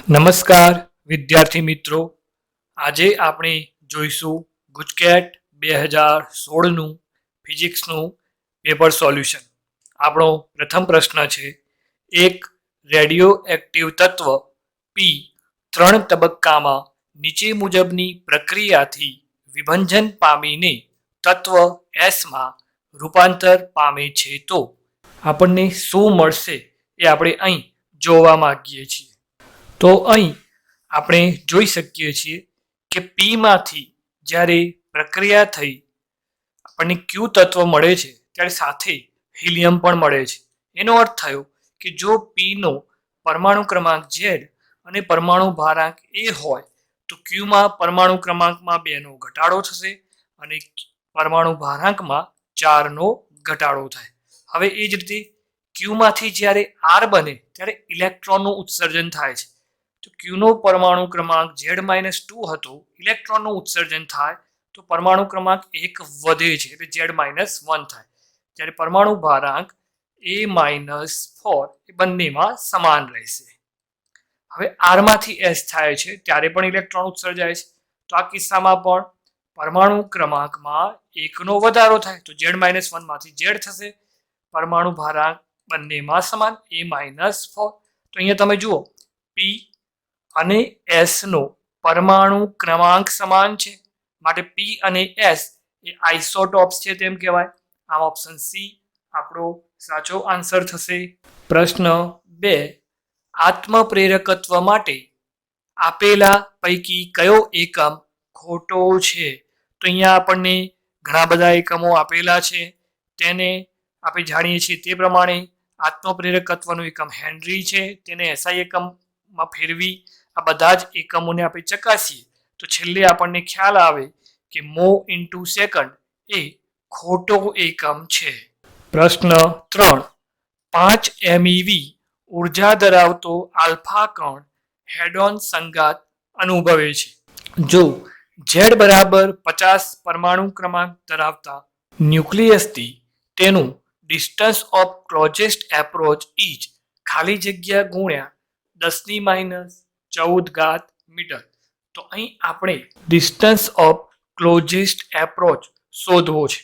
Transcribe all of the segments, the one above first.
નમસ્કાર વિદ્યાર્થી મિત્રો, આજે આપણે જોઈશું ગુજકેટ 2016નું ફિઝિક્સનું પેપર સોલ્યુશન. આપણો પ્રથમ પ્રશ્ન છે, એક રેડિયો એક્ટિવ તત્વ પી 3 તબક્કામાં નીચે મુજબની પ્રક્રિયાથી વિભંજન પામીને તત્વ એસમાં રૂપાંતર પામે છે તો આપણને શું મળશે એ આપણે અહીં જોવા માંગીએ છીએ. તો અહીં આપણે જોઈ શકીએ છીએ કે પીમાંથી જ્યારે પ્રક્રિયા થઈ આપણને ક્યુ તત્વ મળે છે ત્યારે સાથે હિલિયમ પણ મળે છે. એનો અર્થ થયો કે જો પીનો પરમાણુ ક્રમાંક ઝેડ અને પરમાણુ ભારાંક એ હોય તો ક્યુમાં પરમાણુ ક્રમાંકમાં 2નો ઘટાડો થશે અને પરમાણુ ભારાંકમાં 4નો ઘટાડો થાય. હવે એ જ રીતે ક્યુમાંથી જ્યારે આર બને ત્યારે ઇલેક્ટ્રોનનું ઉત્સર્જન થાય છે. તો ક્યુનો પરમાણુ ક્રમાંક Z-2 હતો, ઇલેક્ટ્રોનનું ઉત્સર્જન થાય તો પરમાણુ ક્રમાંક 1 વધે છે એટલે Z-1 થાય. જ્યારે પરમાણુ ભારાંક A-4 એ બંનેમાં સમાન રહેશે. હવે આરમાંથી એસ થાય છે ત્યારે પણ ઇલેક્ટ્રોન ઉત્સર્જાય છે. તો આ કિસ્સામાં પણ પરમાણુ ક્રમાંકમાં 1નો વધારો થાય તો Z-1 માંથી Z થશે. પરમાણુ ભારાંક બંનેમાં સમાન A-4. તો અહીંયા તમે જુઓ પી અને એસ નો પરમાણુ ક્રમાંક સમાન છે માટે પી અને એસ એ આઇસોટોપ્સ છે તેમ કહેવાય. આમ ઓપ્શન સી આપણો સાચો આન્સર થશે. પ્રશ્ન 2, આત્મપ્રેરકત્વ માટે આપેલા પૈકી કયો એકમ ખોટો છે? તો અહીંયા આપણને ઘણા બધા એકમો આપેલા છે, તેને આપણે જાણીએ છીએ તે પ્રમાણે આત્મપ્રેરકત્વનો એકમ હેનરી છે, તેને એસઆઈ એકમમાં ફેરવી આ બધા જ એકમોને આપણે ચકાસીએ તો છેલ્લે આપણને ખ્યાલ આવે કે મો ઇન્ટુ સેકન્ડ એ ખોટો એકમ છે. પ્રશ્ન 3, 5 MeV ઉર્જા ધરાવતો આલ્ફા કણ હેડ-ઓન સંઘાત અનુભવે છે. જો Z બરાબર 50 પરમાણુ ક્રમાંક ધરાવતા ન્યુક્લિયસથી તેનું ડિસ્ટન્સ ઓફ ક્લોઝેસ્ટ એપ્રોચ ઇજ ખાલી જગ્યા ગુણ્યા 10⁻14 મીટર. તો અહીં આપણે ડિસ્ટન્સ ઓફ ક્લોઝેસ્ટ એપ્રોચ શોધવો છે.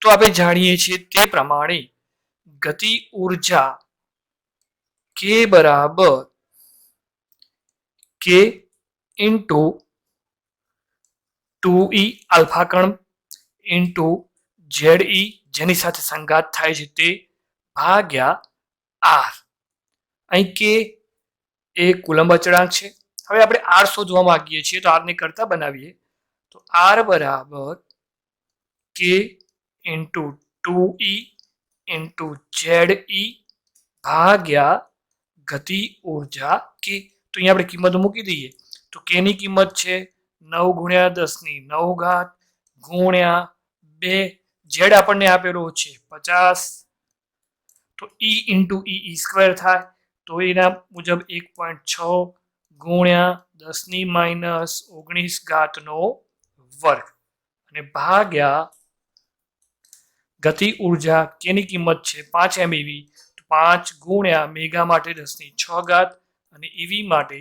તો આપણે જાણીએ છીએ તે પ્રમાણે ગતિ ઉર્જા K બરાબર K ઇન્ટુ 2E આલ્ફા કણ ઇન્ટુ ZE જેની સાથે સંઘાત થાય છે તે ભાગ્યા R. અહીં K એ કુલંબ અચળાંક છે. હવે આપણે R શોધવા માંગીએ છીએ તો R ને કરતા બનાવીએ તો R બરાબર K into 2E into ZE ભાગ્યા ગતિ ઉર્જા K. તો અહીંયા આપણે કિંમતો મૂકી દઈએ તો K ની કિંમત છે 9 ગુણ્યા 10⁹ ગુણ્યા 2, Z આપણને આપેલો છે 50 તો E ઇન્ટુ E સ્ક્વેર થાય તો એના મુજબ 1.6 ગુણ્યા 10⁻19 વર્ગ અને ભાગ્યા ગતિ ઉર્જા K ની કિંમત છે 5 MeV તો 5 ગુણ્યા મેગા માટે 10⁶ અને EV માટે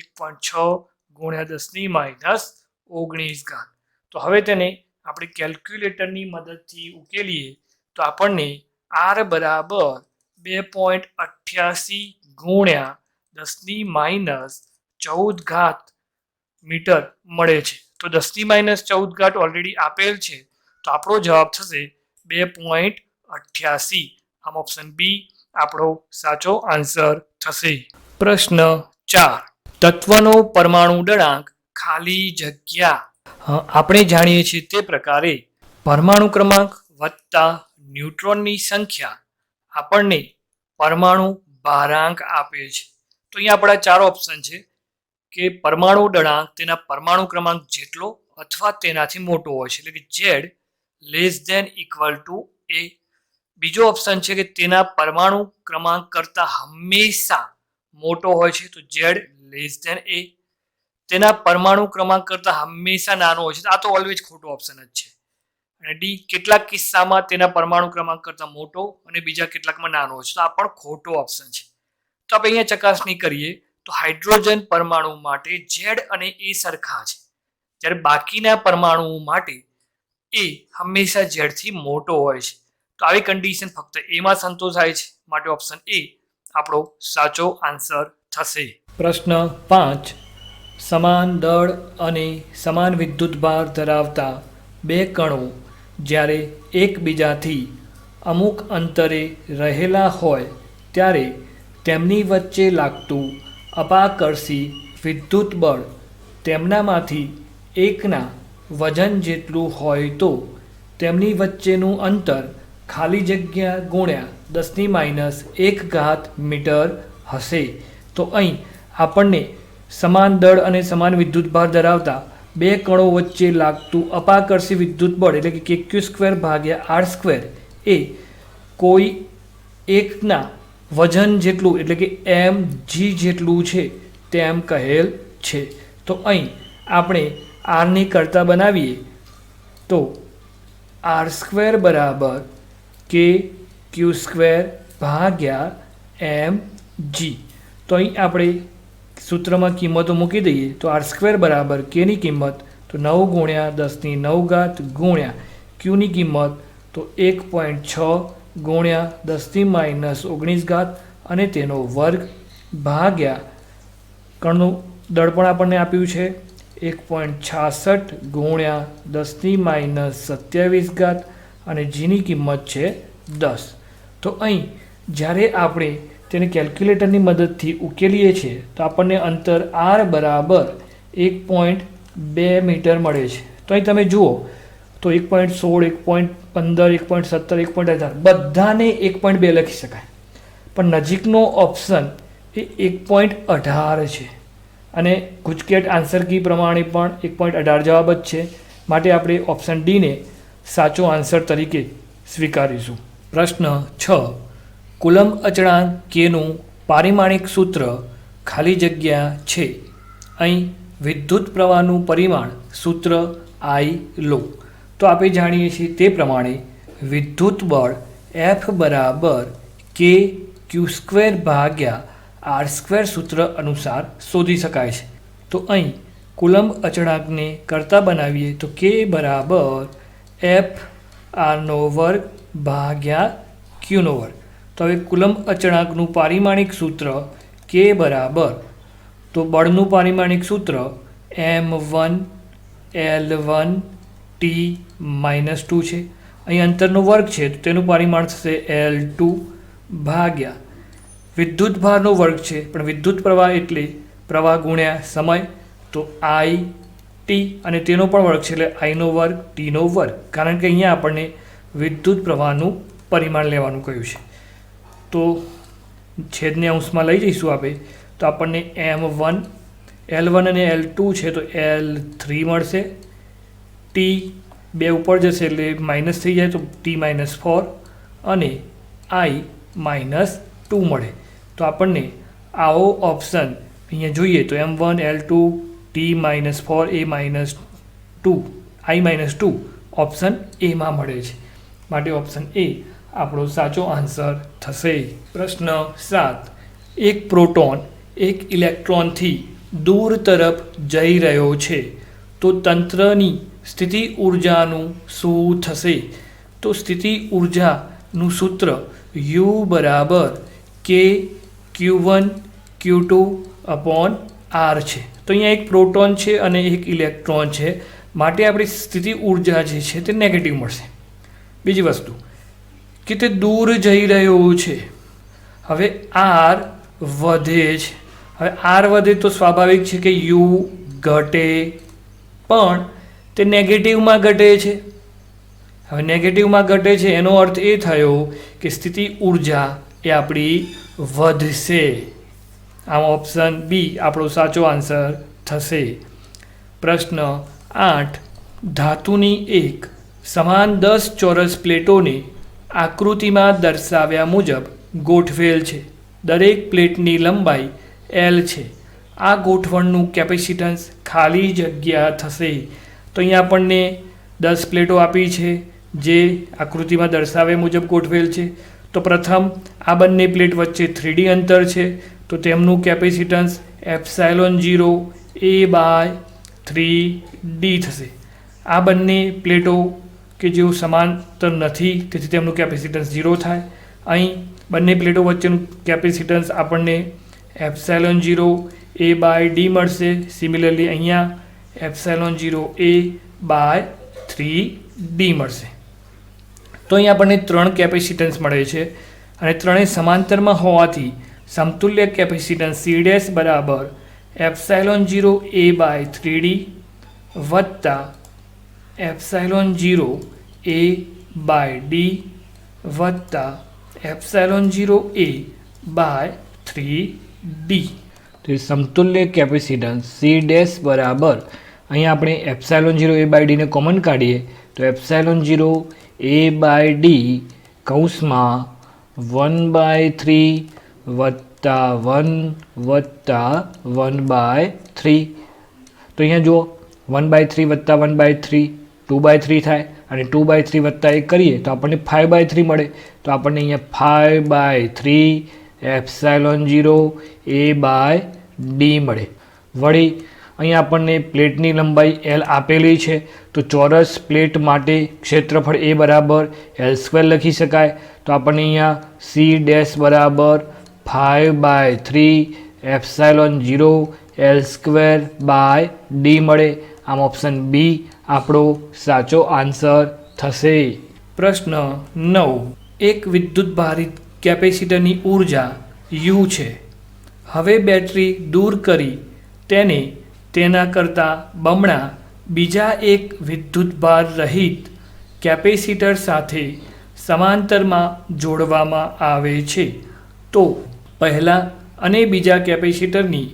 1.6 ગુણ્યા 10⁻19. તો હવે તેને આપણે કેલ્ક્યુલેટરની મદદથી ઉકેલીએ તો આપણને R બરાબર 2.88 ગુણ્યા 10⁻14 મીટર મળે છે. તો 10⁻14 ઓલરેડી આપેલ છે તો આપણો જવાબ થશે 2.88. આમ ઓપ્શન બી આપણો સાચો આન્સર થશે. પ્રશ્ન 4, તત્વનો પરમાણુ દળાંક ખાલી જગ્યા. આપણે જાણીએ છીએ તે પ્રકારે પરમાણુ ક્રમાંક વત્તા ન્યુટ્રોનની સંખ્યા આપણને પરમાણુ ભારાંક આપે છે. તો અહીંયા આપણા 4 ઓપ્શન છે કે પરમાણુ દળાંક તેના પરમાણુ ક્રમાંક જેટલો અથવા તેનાથી મોટો હોય છે એટલે કે Z <= A. બીજો ઓપ્શન છે કે તેના પરમાણુ ક્રમાંક કરતાં હંમેશા મોટો હોય છે તો Z A. તેના પરમાણુ ક્રમાંક કરતાં હંમેશા નાનો હોય છે. આ તો ઓલવેઝ ખોટો ઓપ્શન જ છે. અને ડી કેટલાક કિસ્સામાં તેના પરમાણુ ક્રમાંક કરતાં મોટો અને બીજા કેટલાકમાં નાનો હોય છે તો આ પણ ખોટો ઓપ્શન છે. તો આપણે અહીંયા ચકાસણી કરીએ તો હાઇડ્રોજન પરમાણુ માટે Z અને A સરખા છે, જ્યારે બાકીના પરમાણુઓ માટે એ હંમેશા Z થી મોટો હોય છે. તો આવી કન્ડિશન ફક્ત A માં સંતોષાય છે, માટે ઓપ્શન A આપણો સાચો આન્સર થશે. પ્રશ્ન 5. સમાન દળ અને સમાન વિદ્યુતભાર ધરાવતા બે કણો જ્યારે એકબીજાથી અમુક અંતરે રહેલા હોય ત્યારે તેમની વચ્ચે લાગતું અપાકર્ષી વિદ્યુત બળ તેમનામાંથી એકના વજન જેટલું હોય તો તેમની વચ્ચેનું અંતર ખાલી જગ્યા ગુણ્યા 10⁻1 મીટર હશે. તો અહીં આપણને સમાન દળ અને સમાન વિદ્યુતભાર ધરાવતા બે કણો વચ્ચે લાગતું અપાકર્ષી વિદ્યુત બળ એટલે કે kq²/r² એ કોઈ એકના વજન જેટલું એટલે કે mg જેટલું છે તેમ કહેલ છે. તો અહીં આપણે આરની કરતા બનાવીએ તો r² બરાબર kq²/mg. તો અહીં આપણે સૂત્રમાં કિંમતો મૂકી દઈએ તો r² બરાબર k ની કિંમત તો 9 × 10⁹ ગુણ્યા q ની કિંમત તો 1.6 × 10⁻19 અને તેનો વર્ગ ભાગ્યા કણનું દળ પણ આપણને આપ્યું છે 1.66 × 10⁻27 અને જીની કિંમત છે 10. તો અહીં જ્યારે આપણે તેને કેલ્ક્યુલેટરની મદદથી ઉકેલીએ છીએ તો આપણને અંતર r બરાબર 1.2 મીટર મળે છે. તો અહીં તમે જુઓ તો 1.16 1.15 1.17 1.18 બધાને 1.2 લખી શકાય, પણ નજીકનો ઓપ્શન એ 1.18 છે અને ગુજકેટ આન્સર કી પ્રમાણે પણ 1.18 જવાબ જ છે, માટે આપણે ઓપ્શન ડીને સાચો આન્સર તરીકે સ્વીકારીશું. પ્રશ્ન 6. કુલમ્બ અચળાંક કેનું પારિમાણિક સૂત્ર ખાલી જગ્યા છે. અહીં વિદ્યુત પ્રવાહનું પરિમાણ સૂત્ર I લો. તો આપણે જાણીએ છીએ તે પ્રમાણે વિદ્યુત બળ F બરાબર kq²/r² સૂત્ર અનુસાર શોધી શકાય છે. તો અહીં કુલમ્બ અચળાંકને કરતા બનાવીએ તો k બરાબર Fr²/q². તો હવે કુલમ્બ અચળાંકનું પારિમાણિક સૂત્ર k બરાબર તો બળનું પારિમાણિક સૂત્ર m1l1t−2 છે. અહીં અંતરનો વર્ગ છે તો તેનું પરિમાણ થશે L2 ભાગ્યા વિદ્યુતભારનો વર્ગ છે, પણ વિદ્યુત પ્રવાહ એટલે પ્રવાહ ગુણ્યા સમય તો IT અને તેનો પણ વર્ગ છે એટલે I² T², કારણ કે અહીંયા આપણને વિદ્યુત પ્રવાહનું પરિમાણ લેવાનું કહ્યું છે. તો છેદને અંશમાં લઈ જઈશું આપણે તો આપણને m1 L1 અને L2 છે તો L3 મળશે, T 2 ઉપર જશે એટલે માઇનસ થઈ જાય તો T−4 અને I−2 મળે. તો આપણને આવો ઓપ્શન અહીંયા જોઈએ તો m1 L2 T−4 A−2 I−2 option એમાં મળે છે, માટે ઓપ્શન એ આપણો સાચો આન્સર થશે. પ્રશ્ન 7. એક પ્રોટોન એક ઇલેક્ટ્રોનથી દૂર તરફ જઈ રહ્યો છે તો તંત્રની સ્થિતિ ઊર્જાનું શું થશે? તો સ્થિતિ ઊર્જાનું સૂત્ર U બરાબર kq1q2/r છે. તો અહીંયા એક પ્રોટોન છે અને એક ઇલેક્ટ્રોન છે, માટે આપણી સ્થિતિ ઊર્જા જે છે તે નેગેટિવ મળશે. બીજી વસ્તુ કે તે દૂર જઈ રહ્યો છે. હવે r વધે છે, હવે r વધે તો સ્વાભાવિક છે કે U ઘટે, પણ તે નેગેટિવમાં ઘટે છે. હવે નેગેટિવમાં ઘટે છે એનો અર્થ એ થયો કે સ્થિતિ ઊર્જા એ આપણી વધશે. આમ ઓપ્શન બી આપણો સાચો આન્સર થશે. પ્રશ્ન 8. ધાતુની એક સમાન 10 ચોરસ પ્લેટોને આકૃતિમાં દર્શાવ્યા મુજબ ગોઠવેલ છે. દરેક પ્લેટની લંબાઈ L છે. આ ગોઠવણનું કેપેસિટન્સ ખાલી જગ્યા થશે. તો અહીંયા આપણને 10 પ્લેટો આપી છે જે આકૃતિમાં દર્શાવ્યા મુજબ ગોઠવેલ છે. તો પ્રથમ આ બંને પ્લેટ વચ્ચે 3D અંતર છે તો તેમનું capacitance epsilon 0 A by 3d થશે. આ બંને પ્લેટો કે જેઓ સમાંતર નથી તેથી તેમનું કેપેસિટન્સ 0 થાય. અહીં બંને પ્લેટો વચ્ચેનું કેપેસિટન્સ આપણને એપ્સાયલોન 0 એ બાય ડી મળશે. સિમિલરલી અહીંયા એપ્સાયલોન 0 એ બાય 3d મળશે. તો અહીં આપણને 3 કેપેસિટન્સ મળે છે અને ત્રણેય સમાંતરમાં હોવાથી સમતુલ્ય કેપેસિટન્સ C ડેશ બરાબર એપ્સાયલોન 0 એ બાય 3d વત્તા એપ્સાયલોન 0 એ બાય ડી વત્તા એપ્સાયલોન 0 એ બાય 3d. તો સમતુલ્ય કેપેસિટન્સ C ડેશ બરાબર અહીં આપણે એપ્સાયલોન 0 એ બાય ડીને કોમન કાઢીએ તો એપ્સાયલોન 0 એ બાય ડી કૌંસમાં 1/3 વત્તા 1 વત્તા 1/3. તો અહીંયા જુઓ 1/3 વત્તા 1/3 2/3 થાય અને 2/3 વત્તા 1 કરીએ તો આપણને 5/3 મળે. તો આપણને અહીંયા 5/3 એપ્સાયલોન 0 એ બાય ડી મળે. વળી અહીંયા આપણને પ્લેટની લંબાઈ L આપેલી છે તો ચોરસ પ્લેટ માટે ક્ષેત્રફળ A બરાબર L² લખી શકાય. તો આપણને અહીંયા C ડેશ બરાબર 5/3 એપ્સાયલોન 0 L² બાય ડી મળે. આમ ઓપ્શન બી આપણો સાચો આન્સર થશે. પ્રશ્ન 9. એક વિદ્યુત ભારિત કેપેસિટરની ઉર્જા U છે. હવે બેટરી દૂર કરી તેને તેના કરતાં બમણા બીજા એક વિદ્યુતભાર રહિત કેપેસિટર સાથે સમાંતરમાં જોડવામાં આવે છે તો પહેલા અને બીજા કેપેસિટરની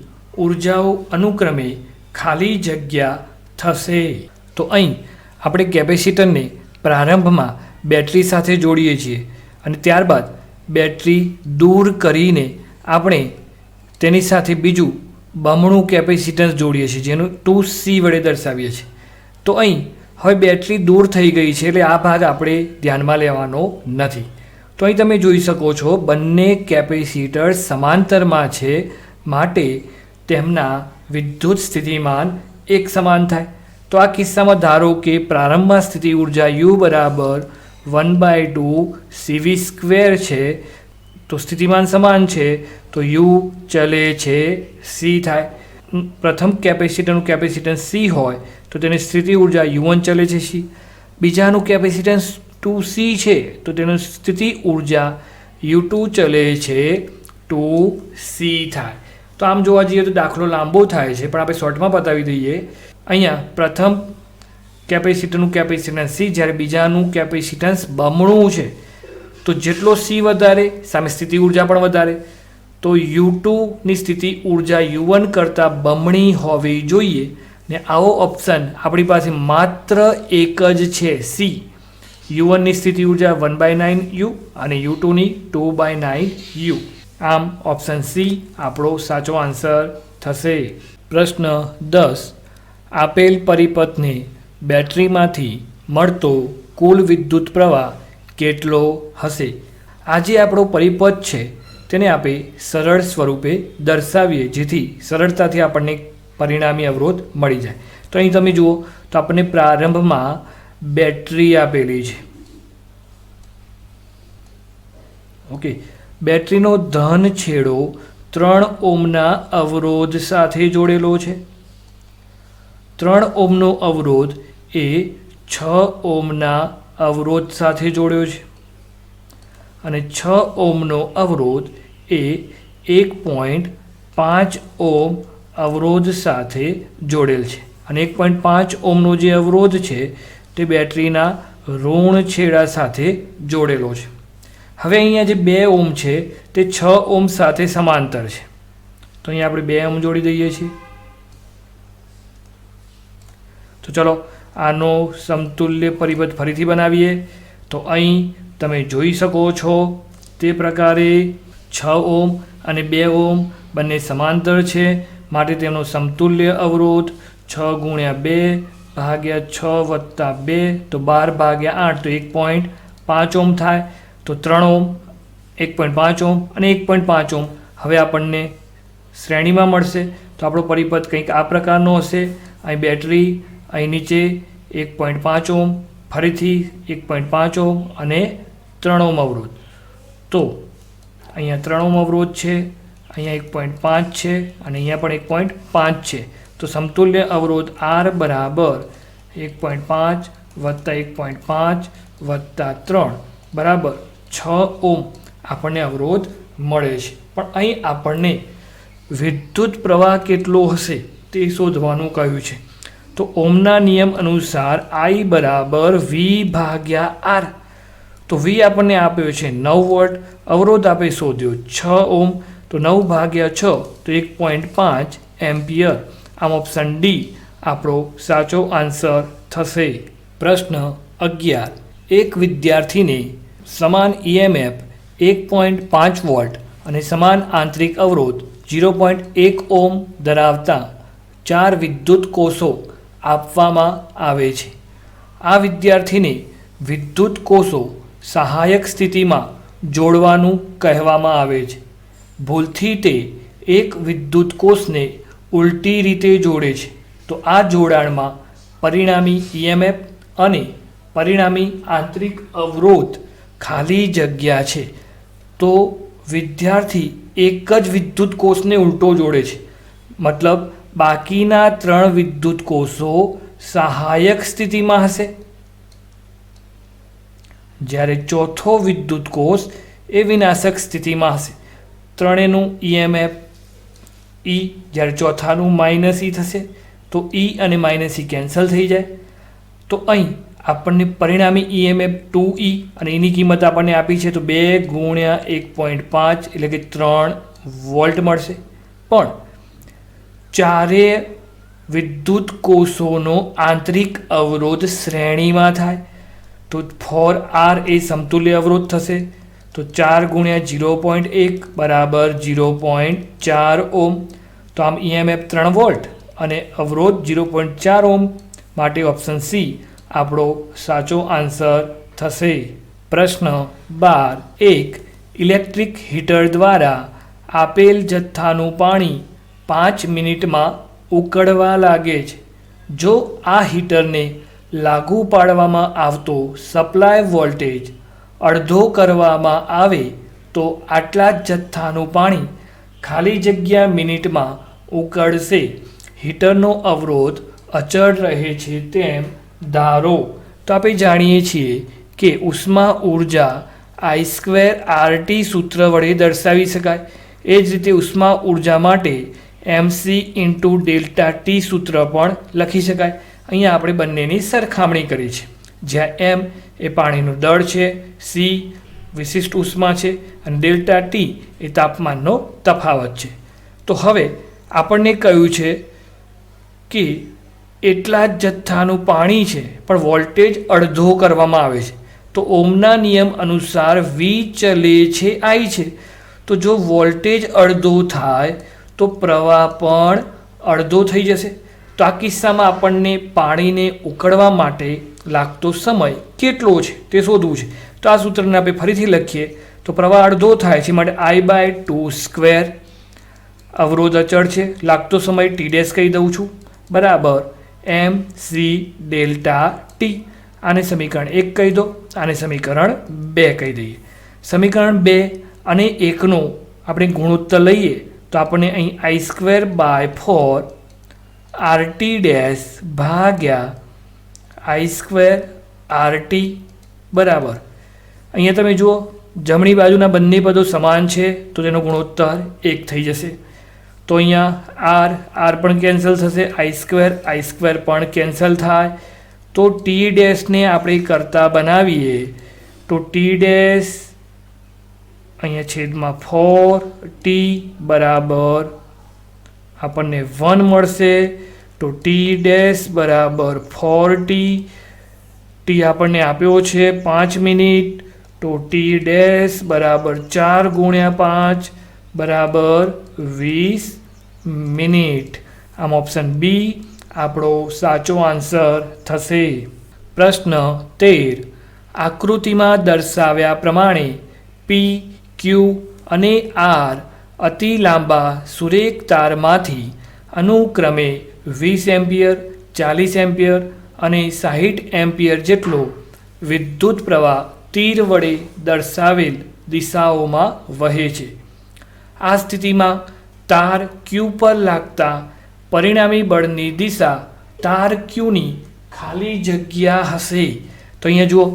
ઉર્જાઓ અનુક્રમે ખાલી જગ્યા થશે. તો અહીં આપણે કેપેસિટરને પ્રારંભમાં બેટરી સાથે જોડીએ છીએ અને ત્યારબાદ બેટરી દૂર કરીને આપણે તેની સાથે બીજું બમણું કેપેસિટન્સ જોડીએ છીએ જેનું 2C વડે દર્શાવીએ છીએ. તો અહીં હવે બેટરી દૂર થઈ ગઈ છે એટલે આ ભાગ આપણે ધ્યાનમાં લેવાનો નથી. તો અહીં તમે જોઈ શકો છો બંને કેપેસિટર સમાંતરમાં છે માટે તેમના વિદ્યુત સ્થિતિમાન એક સમાન થાય. તો આ કિસ્સામાં ધારો કે પ્રારંભમાં સ્થિતિ ઉર્જા U બરાબર 1/2 CV² છે તો સ્થિતિમાન સમાન છે તો U ચલે છે C થાય. પ્રથમ કેપેસિટરનું કેપેસિટન્સ C હોય તો તેની સ્થિતિ ઉર્જા U1 ચલે છે C. બીજાનું કેપેસિટન્સ 2C છે તો તેની સ્થિતિ ઉર્જા U2 ચલે છે 2C થાય. તો આમ જોવા જઈએ તો દાખલો લાંબો થાય છે પણ આપણે શોર્ટમાં બતાવી દઈએ. અહીંયા પ્રથમ કેપેસિટરનું કેપેસિટન્સ C જ્યારે બીજાનું કેપેસિટન્સ બમણું છે તો જેટલો C વધારે સામે સ્થિતિ ઉર્જા પણ વધારે તો U2ની સ્થિતિ ઉર્જા U1 કરતાં બમણી હોવી જોઈએ ને આવો ઓપ્શન આપણી પાસે માત્ર એક જ છે C. U1ની સ્થિતિ ઉર્જા 1/9U અને U2ની 2/9U. આમ ઓપ્શન C આપણો સાચો આન્સર થશે. પ્રશ્ન 10. આપેલ પરિપથને બેટરીમાંથી મળતો કુલ વિદ્યુત પ્રવાહ કેટલો હશે? આ જે આપણો પરિપથ છે તેને આપણે સરળ સ્વરૂપે દર્શાવીએ જેથી સરળતાથી આપણને પરિણામી અવરોધ મળી જાય. તો અહીં તમે જુઓ તો આપણને પ્રારંભમાં બેટરી આપેલી છે. ઓકે, બેટરીનો ધન છેડો 3 ઓહ્મના અવરોધ સાથે જોડેલો છે. 3 ઓહ્મનો અવરોધ એ 6 ઓહ્મના અવરોધ સાથે જોડ્યો છે અને 6 ઓહ્મનો અવરોધ એ 1.5 ઓહ્મ અવરોધ સાથે જોડેલ છે અને 1.5 ઓહ્મનો જે અવરોધ છે તે બેટરીના ઋણ છેડા સાથે જોડેલો છે. હવે અહીંયા જે 2 ઓહ્મ છે તે 6 ઓહ્મ સાથે સમાંતર છે તો અહીંયા આપણે 2 ઓહ્મ જોડી દઈએ છીએ. તો ચલો આનો સમતુલ્ય પરિપથ ફરીથી બનાવીએ. તો અહીં તમે જોઈ શકો છો તે પ્રકારે 6 ઓહ્મ અને 2 ઓહ્મ બંને સમાંતર છે માટે તેનો સમતુલ્ય અવરોધ 6 × 2 ભાગ્યા 6 વત્તા 2 તો 12/8 તો 1.5 ઓહ્મ થાય. તો 3 ઓહ્મ 1.5 ઓહ્મ અને 1.5 ઓહ્મ હવે આપણને શ્રેણીમાં મળશે. તો આપણો પરિપથ કંઈક આ પ્રકારનો હશે. અહીં બેટરી, અહીં નીચે 1.5 ઓમ, ફરીથી 1.5 ઓમ અને 3 ઓમ અવરોધ. તો અહીંયા 3 ઓમ અવરોધ છે, અહીંયા 1.5 છે અને અહીંયા પણ 1.5 છે. તો સમતુલ્ય અવરોધ R બરાબર 1.5 વત્તા 1.5 વત્તા 3 બરાબર 6 ઓમ આપણને અવરોધ મળે છે. પણ અહીં આપણને વિદ્યુત પ્રવાહ કેટલો હશે તે શોધવાનું કહ્યું છે. તો ઓમના નિયમ અનુસાર I બરાબર V ભાગ્યા R. તો V આપણને આપ્યો છે 9 વોલ્ટ, અવરોધ આપણે શોધ્યો 6 ઓમ, તો 9 ભાગ્યા 6 તો 1.5 એમ્પિયર. આમ ઓપ્શન ડી આપણો સાચો આન્સર થશે. પ્રશ્ન 11. એક વિદ્યાર્થીને સમાન EMF 1.5 વોલ્ટ અને સમાન આંતરિક અવરોધ 0.1 ઓમ ધરાવતા 4 વિદ્યુત કોષો આપવામાં આવે છે. આ વિદ્યાર્થીને વિદ્યુત કોષો સહાયક સ્થિતિમાં જોડવાનું કહેવામાં આવે છે. ભૂલથી તે એક વિદ્યુત કોષને ઉલટી રીતે જોડે છે. તો આ જોડાણમાં પરિણામી EMF અને પરિણામી આંતરિક અવરોધ ખાલી જગ્યા છે. તો વિદ્યાર્થી એક જ વિદ્યુત કોષને ઉલટો જોડે છે, મતલબ બાકીના 3 વિદ્યુત કોષો સહાયક સ્થિતિમાં હશે, જ્યારે ચોથો વિદ્યુત કોષ એ વિનાશક સ્થિતિમાં હશે. ત્રણેયનું EMF E, જ્યારે ચોથાનું -E થશે. તો E અને -E કેન્સલ થઈ જાય. તો અહીં આપણને પરિણામી EMF 2E અને એની કિંમત આપણને આપી છે તો 2 ગુણ્યા 1.5 એટલે કે 3 વોલ્ટ મળશે. પણ ચારેય વિદ્યુત કોષોનો આંતરિક અવરોધ શ્રેણીમાં થાય તો 4R એ સમતુલ્ય અવરોધ થશે. તો 4 ગુણ્યા 0.1 બરાબર 0.4 ઓમ. તો આમ EMF 3 વોલ્ટ અને અવરોધ 0.4 ઓમ માટે ઓપ્શન સી આપણો સાચો આન્સર થશે. પ્રશ્ન 12. એક ઇલેક્ટ્રિક હીટર દ્વારા આપેલ જથ્થાનું પાણી 5 મિનિટમાં ઉકળવા લાગે છે. જો આ હીટરને લાગુ પાડવામાં આવતો સપ્લાય વોલ્ટેજ અડધો કરવામાં આવે તો આટલા જ જથ્થાનું પાણી ખાલી જગ્યા મિનિટમાં ઉકળશે. હીટરનો અવરોધ અચળ રહે છે તેમ ધારો. તો આપણે જાણીએ છીએ કે ઉષ્મા ઉર્જા I²RT સૂત્ર વડે દર્શાવી શકાય. એ જ રીતે ઉષ્મા ઉર્જા માટે MC × ΔT સૂત્ર પણ લખી શકાય. અહીંયા આપણે બંનેની સરખામણી કરી છે, જ્યાં M એ પાણીનું દળ છે, C વિશિષ્ટ ઉષ્મા છે અને ΔT એ તાપમાનનો તફાવત છે. તો હવે આપણને કહ્યું છે કે એટલા જ જથ્થાનું પાણી છે પણ વોલ્ટેજ અડધો કરવામાં આવે છે. તો ઓમના નિયમ અનુસાર V ચલે છે I છે. તો જો વોલ્ટેજ અડધો થાય તો પ્રવાહ પણ અડધો થઈ જશે. તો આ કિસ્સામાં આપણને પાણીને ઉકળવા માટે લાગતો સમય કેટલો છે તે શોધવું છે. તો આ સૂત્રને આપણે ફરીથી લખીએ તો પ્રવાહ અડધો થાય છે માટે I/2². અવરોધ અચળ છે, લાગતો સમય T' કહી દઉં છું બરાબર MC∆T. આને સમીકરણ 1 કહી દો, આને સમીકરણ 2 કહી દઈએ. સમીકરણ 2 અને 1નો આપણે ગુણોત્તર લઈએ તો આપણને અહીં I²/4 RT ભાગ્યા I²RT બરાબર. અહીંયા તમે જુઓ જમણી બાજુના બંને પદો સમાન છે તો તેનો ગુણોત્તર 1 થઈ જશે. તો અહીંયા R પણ કેન્સલ થશે, I² પણ કેન્સલ થાય. તો T' ને આપણે કરતા બનાવીએ તો T' અહીંયા છેદમાં 4T બરાબર આપણને 1 મળશે. તો T' બરાબર 4T. T આપણને આપ્યો છે 5 મિનિટ. તો T' બરાબર 4 ગુણ્યા 5 બરાબર 20 મિનિટ. આમ ઓપ્શન બી આપણો સાચો આન્સર થશે. પ્રશ્ન 13. આકૃતિમાં દર્શાવ્યા પ્રમાણે P, Q અને R અતિ લાંબા સુરેખ તારમાંથી અનુક્રમે 20 એમ્પિયર, 40 એમ્પિયર અને 60 એમ્પિયર જેટલો વિદ્યુત પ્રવાહ તીર વડે દર્શાવેલ દિશાઓમાં વહે છે. આ સ્થિતિમાં તાર ક્યુ પર લાગતા પરિણામી બળની દિશા તાર ક્યુની ખાલી જગ્યા હશે. તો અહીંયા જુઓ,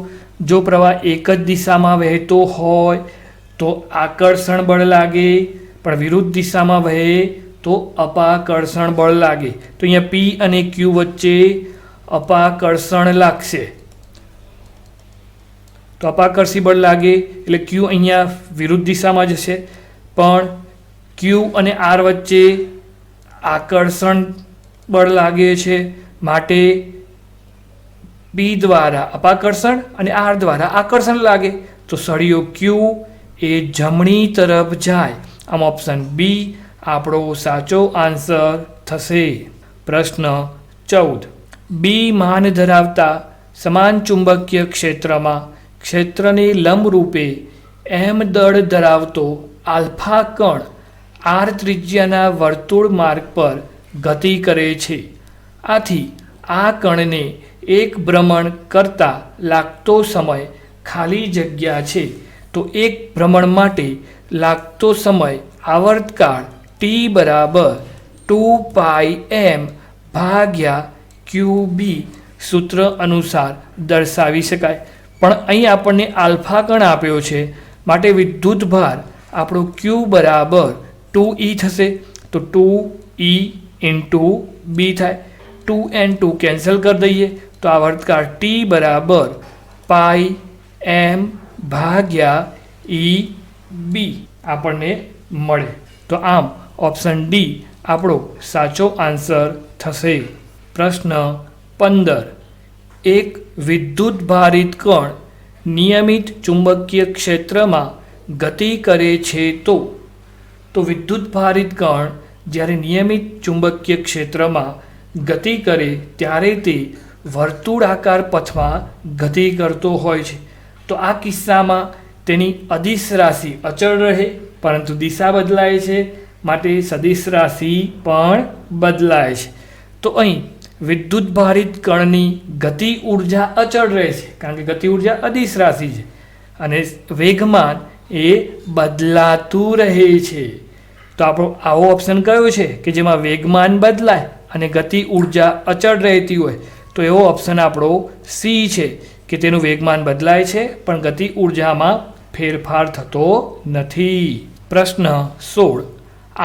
જો પ્રવાહ એક જ દિશામાં વહેતો હોય તો આકર્ષણ બળ લાગે, પણ વિરુદ્ધ દિશામાં વહે તો અપાકર્ષણ બળ લાગે. તો અહીંયા પી અને ક્યુ વચ્ચે અપાકર્ષણ લાગશે. તો અપાકર્ષી બળ લાગે એટલે ક્યુ અહીંયા વિરુદ્ધ દિશામાં જશે, પણ ક્યુ અને આર વચ્ચે આકર્ષણ બળ લાગે છે, માટે પી દ્વારા અપાકર્ષણ અને આર દ્વારા આકર્ષણ લાગે. તો સળિયો ક્યુ એ જમણી તરફ જાય. આમ ઓપ્શન બી આપણો સાચો આન્સર થશે. પ્રશ્ન 14. બી માન ધરાવતા સમાન ચુંબકીય ક્ષેત્રમાં ક્ષેત્રને લંબરૂપે એમ દળ ધરાવતો આલ્ફા કણ આર ત્રિજ્યાના વર્તુળ માર્ગ પર ગતિ કરે છે. આથી આ કણને એક ભ્રમણ કરતાં લાગતો સમય ખાલી જગ્યા છે. તો એક ભ્રમણ માટે લાગતો સમય આવર્તકાળ ટી બરાબર 2πm ભાગ્યા QB સૂત્ર અનુસાર દર્શાવી શકાય. પણ અહીં આપણને આલ્ફા કણ આપ્યો છે, માટે વિદ્યુત ભાર આપણો Q બરાબર 2E થશે. તો 2E ઇન્ટુ બી થાય. 2 and 2 કેન્સલ કરી દઈએ તો આવર્તકાળ ટી બરાબર πm ભાગ્યા EB આપણને મળે. તો આમ ઓપ્શન ડી આપણો સાચો આન્સર થશે. પ્રશ્ન 15. એક વિદ્યુત ભારિત કણ નિયમિત ચુંબકીય ક્ષેત્રમાં ગતિ કરે છે તો વિદ્યુત ભારિત કણ જ્યારે નિયમિત ચુંબકીય ક્ષેત્રમાં ગતિ કરે ત્યારે તે વર્તુળાકાર પથમાં ગતિ કરતો હોય છે. તો આ કિસ્સામાં તેની અદિશ રાશિ અચળ રહે, પરંતુ દિશા બદલાય છે, માટે સદિશ રાશિ પણ બદલાય છે. તો અહીં વિદ્યુત ભારિત કણની ગતિ ઉર્જા અચળ રહે છે, કારણ કે ગતિ ઉર્જા અદિશ રાશિ છે, અને વેગમાન એ બદલાતું રહે છે. તો આપણો આવો ઓપ્શન કયો છે કે જેમાં વેગમાન બદલાય અને ગતિ ઉર્જા અચળ રહેતી હોય? તો એવો ઓપ્શન આપણો સી છે કે તેનું વેગમાન બદલાય છે, પણ ગતિ ઉર્જામાં ફેરફાર થતો નથી. પ્રશ્ન 16.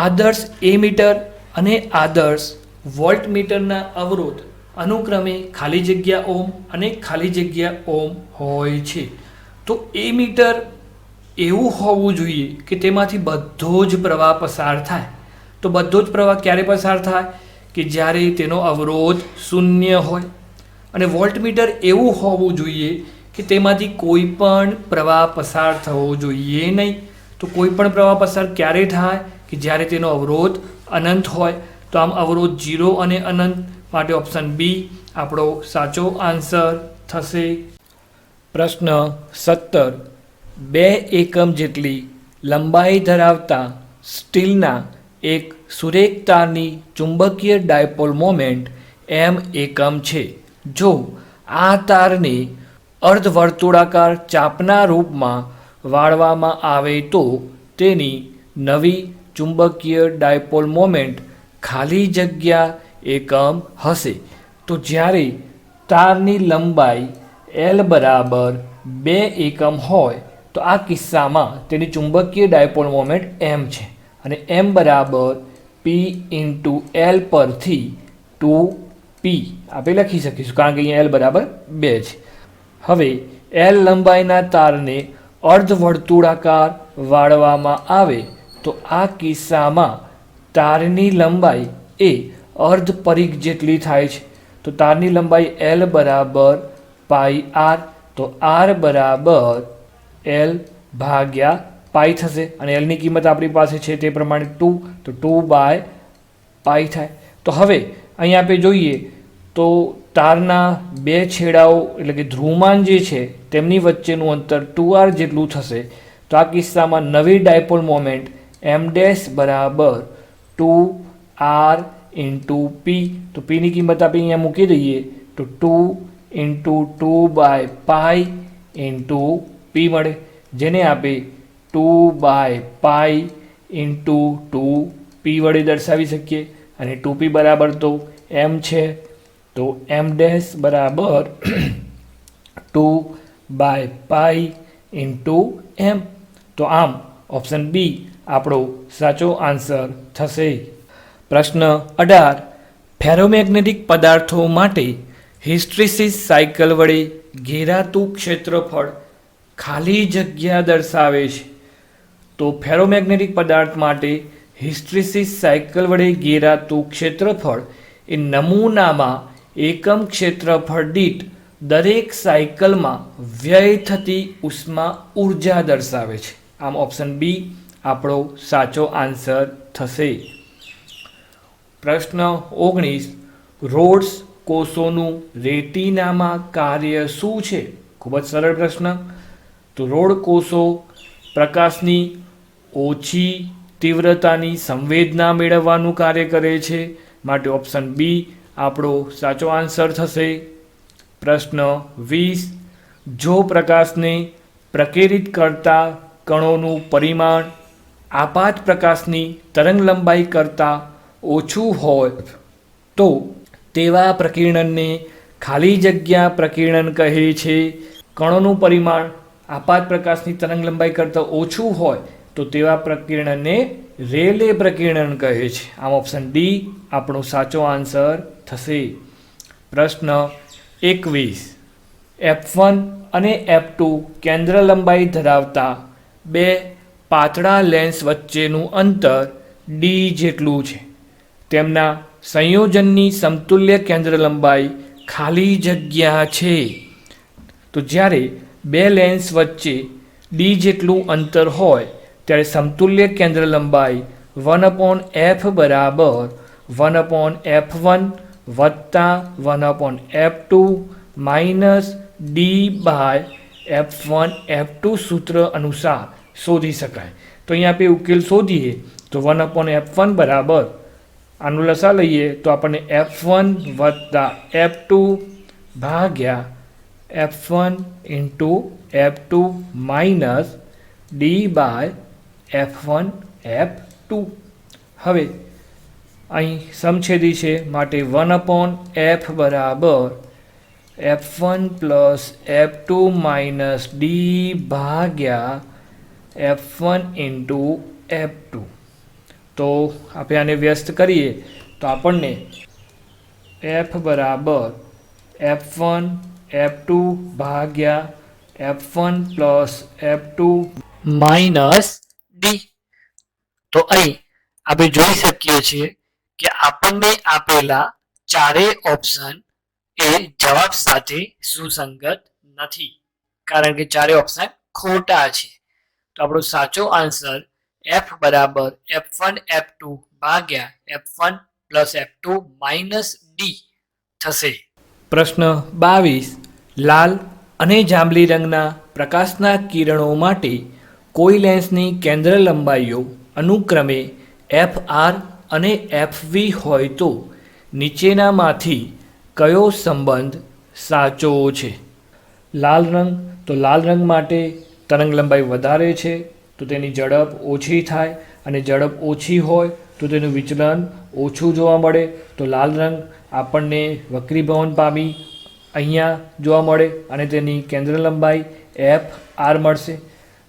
આદર્શ એમીટર અને આદર્શ વોલ્ટમીટરના અવરોધ અનુક્રમે ખાલી જગ્યા ઓમ અને ખાલી જગ્યા ઓમ હોય છે. તો એમીટર એવું હોવું જોઈએ કે તેમાંથી બધો જ પ્રવાહ પસાર થાય. તો બધો જ પ્રવાહ ક્યારે પસાર થાય? કે જ્યારે તેનો અવરોધ શૂન્ય હોય. અને વોલ્ટમીટર એવું હોવું જોઈએ કે તેમાંથી કોઈ પણ પ્રવાહ પસાર થવો જોઈએ નહીં. તો કોઈ પણ પ્રવાહ પસાર ક્યારે થાય? કે જ્યારે તેનો અવરોધ અનંત હોય. તો આમ અવરોધ 0 અને અનંત, માટે ઓપ્શન બી આપણો સાચો આન્સર થશે. પ્રશ્ન 17. 2 એકમ જેટલી લંબાઈ ધરાવતા સ્ટીલના એક સુરેખ તારની ચુંબકીય ડાયપોલ મોમેન્ટ m એકમ છે. જો આ તારને અર્ધવર્તુળાકાર ચાપના રૂપમાં વાળવામાં આવે તો તેની નવી ચુંબકીય ડાયપોલ મોમેન્ટ ખાલી જગ્યા એકમ હશે. તો જ્યારે તારની લંબાઈ L બરાબર 2 એકમ હોય તો આ કિસ્સામાં તેની ચુંબકીય ડાયપોલ મોમેન્ટ m છે, અને m બરાબર p ઇન્ટુ L પરથી 2p આપણે લખી શકીશું, કારણ કે અહીંયા L બરાબર 2 છે. હવે L લંબાઈના તારને અર્ધવર્તુળાકાર વાળવામાં આવે તો આ કિસ્સામાં તારની લંબાઈ એ અર્ધ પરિઘ જેટલી થાય છે. તો તારની લંબાઈ L બરાબર પાઈ r, તો r બરાબર L ભાગ્યા પાઈ થશે, અને Lની કિંમત આપણી પાસે છે તે પ્રમાણે 2, તો 2/પાઈ થાય. તો હવે અહીં આપણે જોઈએ તો તારના બે છેડાઓ એટલે કે ધ્રુવમાન જે છે તેમની વચ્ચેનું અંતર 2r જેટલું થશે. તો આ કિસ્સામાં નવી ડાયપોલ મોમેન્ટ એમ ડેશ બરાબર 2r ઇન્ટુ પી. તો પીની કિંમત આપણે અહીંયા મૂકી દઈએ તો 2 ઇન્ટુ 2/π ઇન્ટુ પી મળે, જેને આપણે 2/π ઇન્ટુ 2p વડે દર્શાવી શકીએ. અને 2p બરાબર તો m છે, તો m ડેશ બરાબર 2/π ઇન્ટુ m. તો આમ ઓપ્શન બી આપણો સાચો આન્સર થશે. પ્રશ્ન 18. ફેરોમેગ્નેટિક પદાર્થો માટે હિસ્ટ્રીસિસ સાયકલ વડે ઘેરાતું ક્ષેત્રફળ ખાલી જગ્યા દર્શાવે છે. તો ફેરોમેગ્નેટિક પદાર્થ માટે હિસ્ટ્રીસિસ સાયકલ વડે ઘેરાતું ક્ષેત્રફળ એ નમૂનામાં એકમ ક્ષેત્રફળ દીઠ દરેક સાયકલમાં વ્યય થતી ઉષ્મા ઉર્જા દર્શાવે છે. આમ ઓપ્શન બી આપણો સાચો આન્સર થશે. પ્રશ્ન 19. રોડ્સ કોષોનું રેટિનામાં કાર્ય શું છે? ખૂબ જ સરળ પ્રશ્ન. તો રોડ કોષો પ્રકાશની ઓછી તીવ્રતાની સંવેદના મેળવવાનું કાર્ય કરે છે, માટે ઓપ્શન બી આપણો સાચો આન્સર થશે. પ્રશ્ન 20. જો પ્રકાશને પ્રકેરિત કરતા કણોનું પરિમાણ આપાત પ્રકાશની તરંગલંબાઈ કરતાં ઓછું હોય તો તેવા પ્રકીર્ણનને ખાલી જગ્યા પ્રકીર્ણન કહે છે. કણોનું પરિમાણ આપાત પ્રકાશની તરંગલંબાઈ કરતાં ઓછું હોય તો તેવા પ્રકીર્ણનને રેલે પ્રકીર્ણન કહે છે. આમ ઓપ્શન ડી આપણો સાચો આન્સર થશે. પ્રશ્ન 21. F1 અને F2 કેન્દ્ર લંબાઈ ધરાવતા બે પાતળા લેન્સ વચ્ચેનું અંતર d જેટલું છે. તેમના સંયોજનની સમતુલ્ય કેન્દ્ર લંબાઈ ખાલી જગ્યા છે. તો જ્યારે બે લેન્સ વચ્ચે d જેટલું અંતર હોય ત્યારે સમતુલ્ય કેન્દ્ર લંબાઈ 1/f બરાબર 1/f1 વત્તા 1/f2 માઇનસ d/f1 f2 સૂત્ર અનુસાર શોધી શકાય. તો અહીંયા આપણે ઉકેલ શોધીએ તો 1/f1 બરાબર આનું લસા લઈએ તો આપણને f1 વત્તા f2 ભાગ્યા f1 into f2 minus d/f1 f2. હવે અહીં સમછેદી છે માટે 1/f બરાબર f1 plus f2 minus d ભાગ્યા f1 ઇન્ટુ f2. તો આપણે આને વ્યસ્ત કરીએ તો આપણને f બરાબર f1 f2 ભાગ્યા f1 plus f2 minus D. તો અહીં આપણે જોઈ શકીએ છીએ કે આપણને આપેલા ચારેય ઓપ્શન એ જવાબ સાથે સુસંગત નથી, કારણ કે ચારેય ઓપ્શન ખોટા છે. તો આપણો સાચો આન્સર f બરાબર f1 f2 ભાગ્યા f1 plus f2 minus D થશે. પ્રશ્ન 22. લાલ અને જાંબલી રંગના પ્રકાશના કિરણો માટે કોઈ લેન્સની કેન્દ્ર લંબાઈઓ અનુક્રમે fr અને fv હોય તો નીચેનામાંથી કયો સંબંધ સાચો છે? લાલ રંગ, તો લાલ રંગ માટે તરંગ લંબાઈ વધારે છે તો તેની ઝડપ ઓછી થાય, અને ઝડપ ઓછી હોય તો તેનું વિચલન ઓછું જોવા મળે. તો લાલ રંગ આપણને વક્રીભવન પામી અહીંયા જોવા મળે અને તેની કેન્દ્ર લંબાઈ fr મળશે.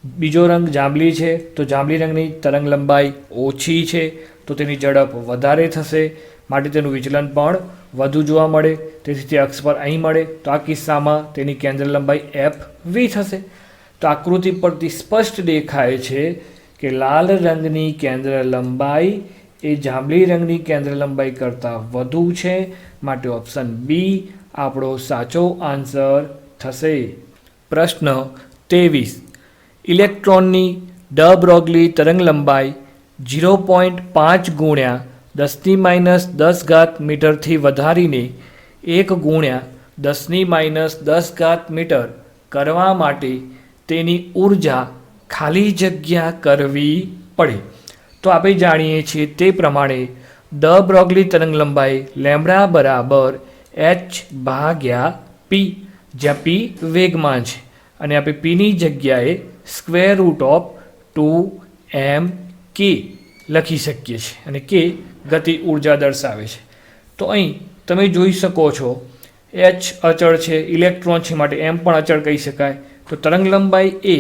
બીજો રંગ જાંબલી છે તો જાંબલી રંગની તરંગ લંબાઈ ઓછી છે તો તેની ઝડપ વધારે થશે, માટે તેનું વિચલન પણ વધુ જોવા મળે. તેથી તે અક્ષ પર અહીં મળે તો આ કિસ્સામાં તેની કેન્દ્ર લંબાઈ fv થશે. તો આકૃતિ પરથી સ્પષ્ટ દેખાય છે કે લાલ રંગની કેન્દ્ર લંબાઈ એ જાંબલી રંગની કેન્દ્ર લંબાઈ કરતાં વધુ છે, માટે ઓપ્શન બી આપણો સાચો આન્સર થશે. પ્રશ્ન 23. ઇલેક્ટ્રોનની ડ બ્રોગલી તરંગ લંબાઈ 0.5 ગુણ્યા 10⁻10 મીટરથી વધારીને 1 ગુણ્યા 10⁻10 મીટર કરવા માટે તેની ઉર્જા ખાલી જગ્યા કરવી પડે. તો આપણે જાણીએ છીએ તે પ્રમાણે દ બ્રોગલી તરંગ લંબાઈ લેમ્બડા બરાબર h ભાગ્યા પી, જ્યાં પી વેગમાન છે અને આપણે પીની જગ્યાએ square root of 2m k લખી શકીએ છીએ અને કે ગતિ ઉર્જા દર્શાવે છે. તો અહીં તમે જોઈ શકો છો h અચળ છે, ઇલેક્ટ્રોન છે, માટે m પણ અચળ કહી શકાય. તો તરંગ લંબાઈ એ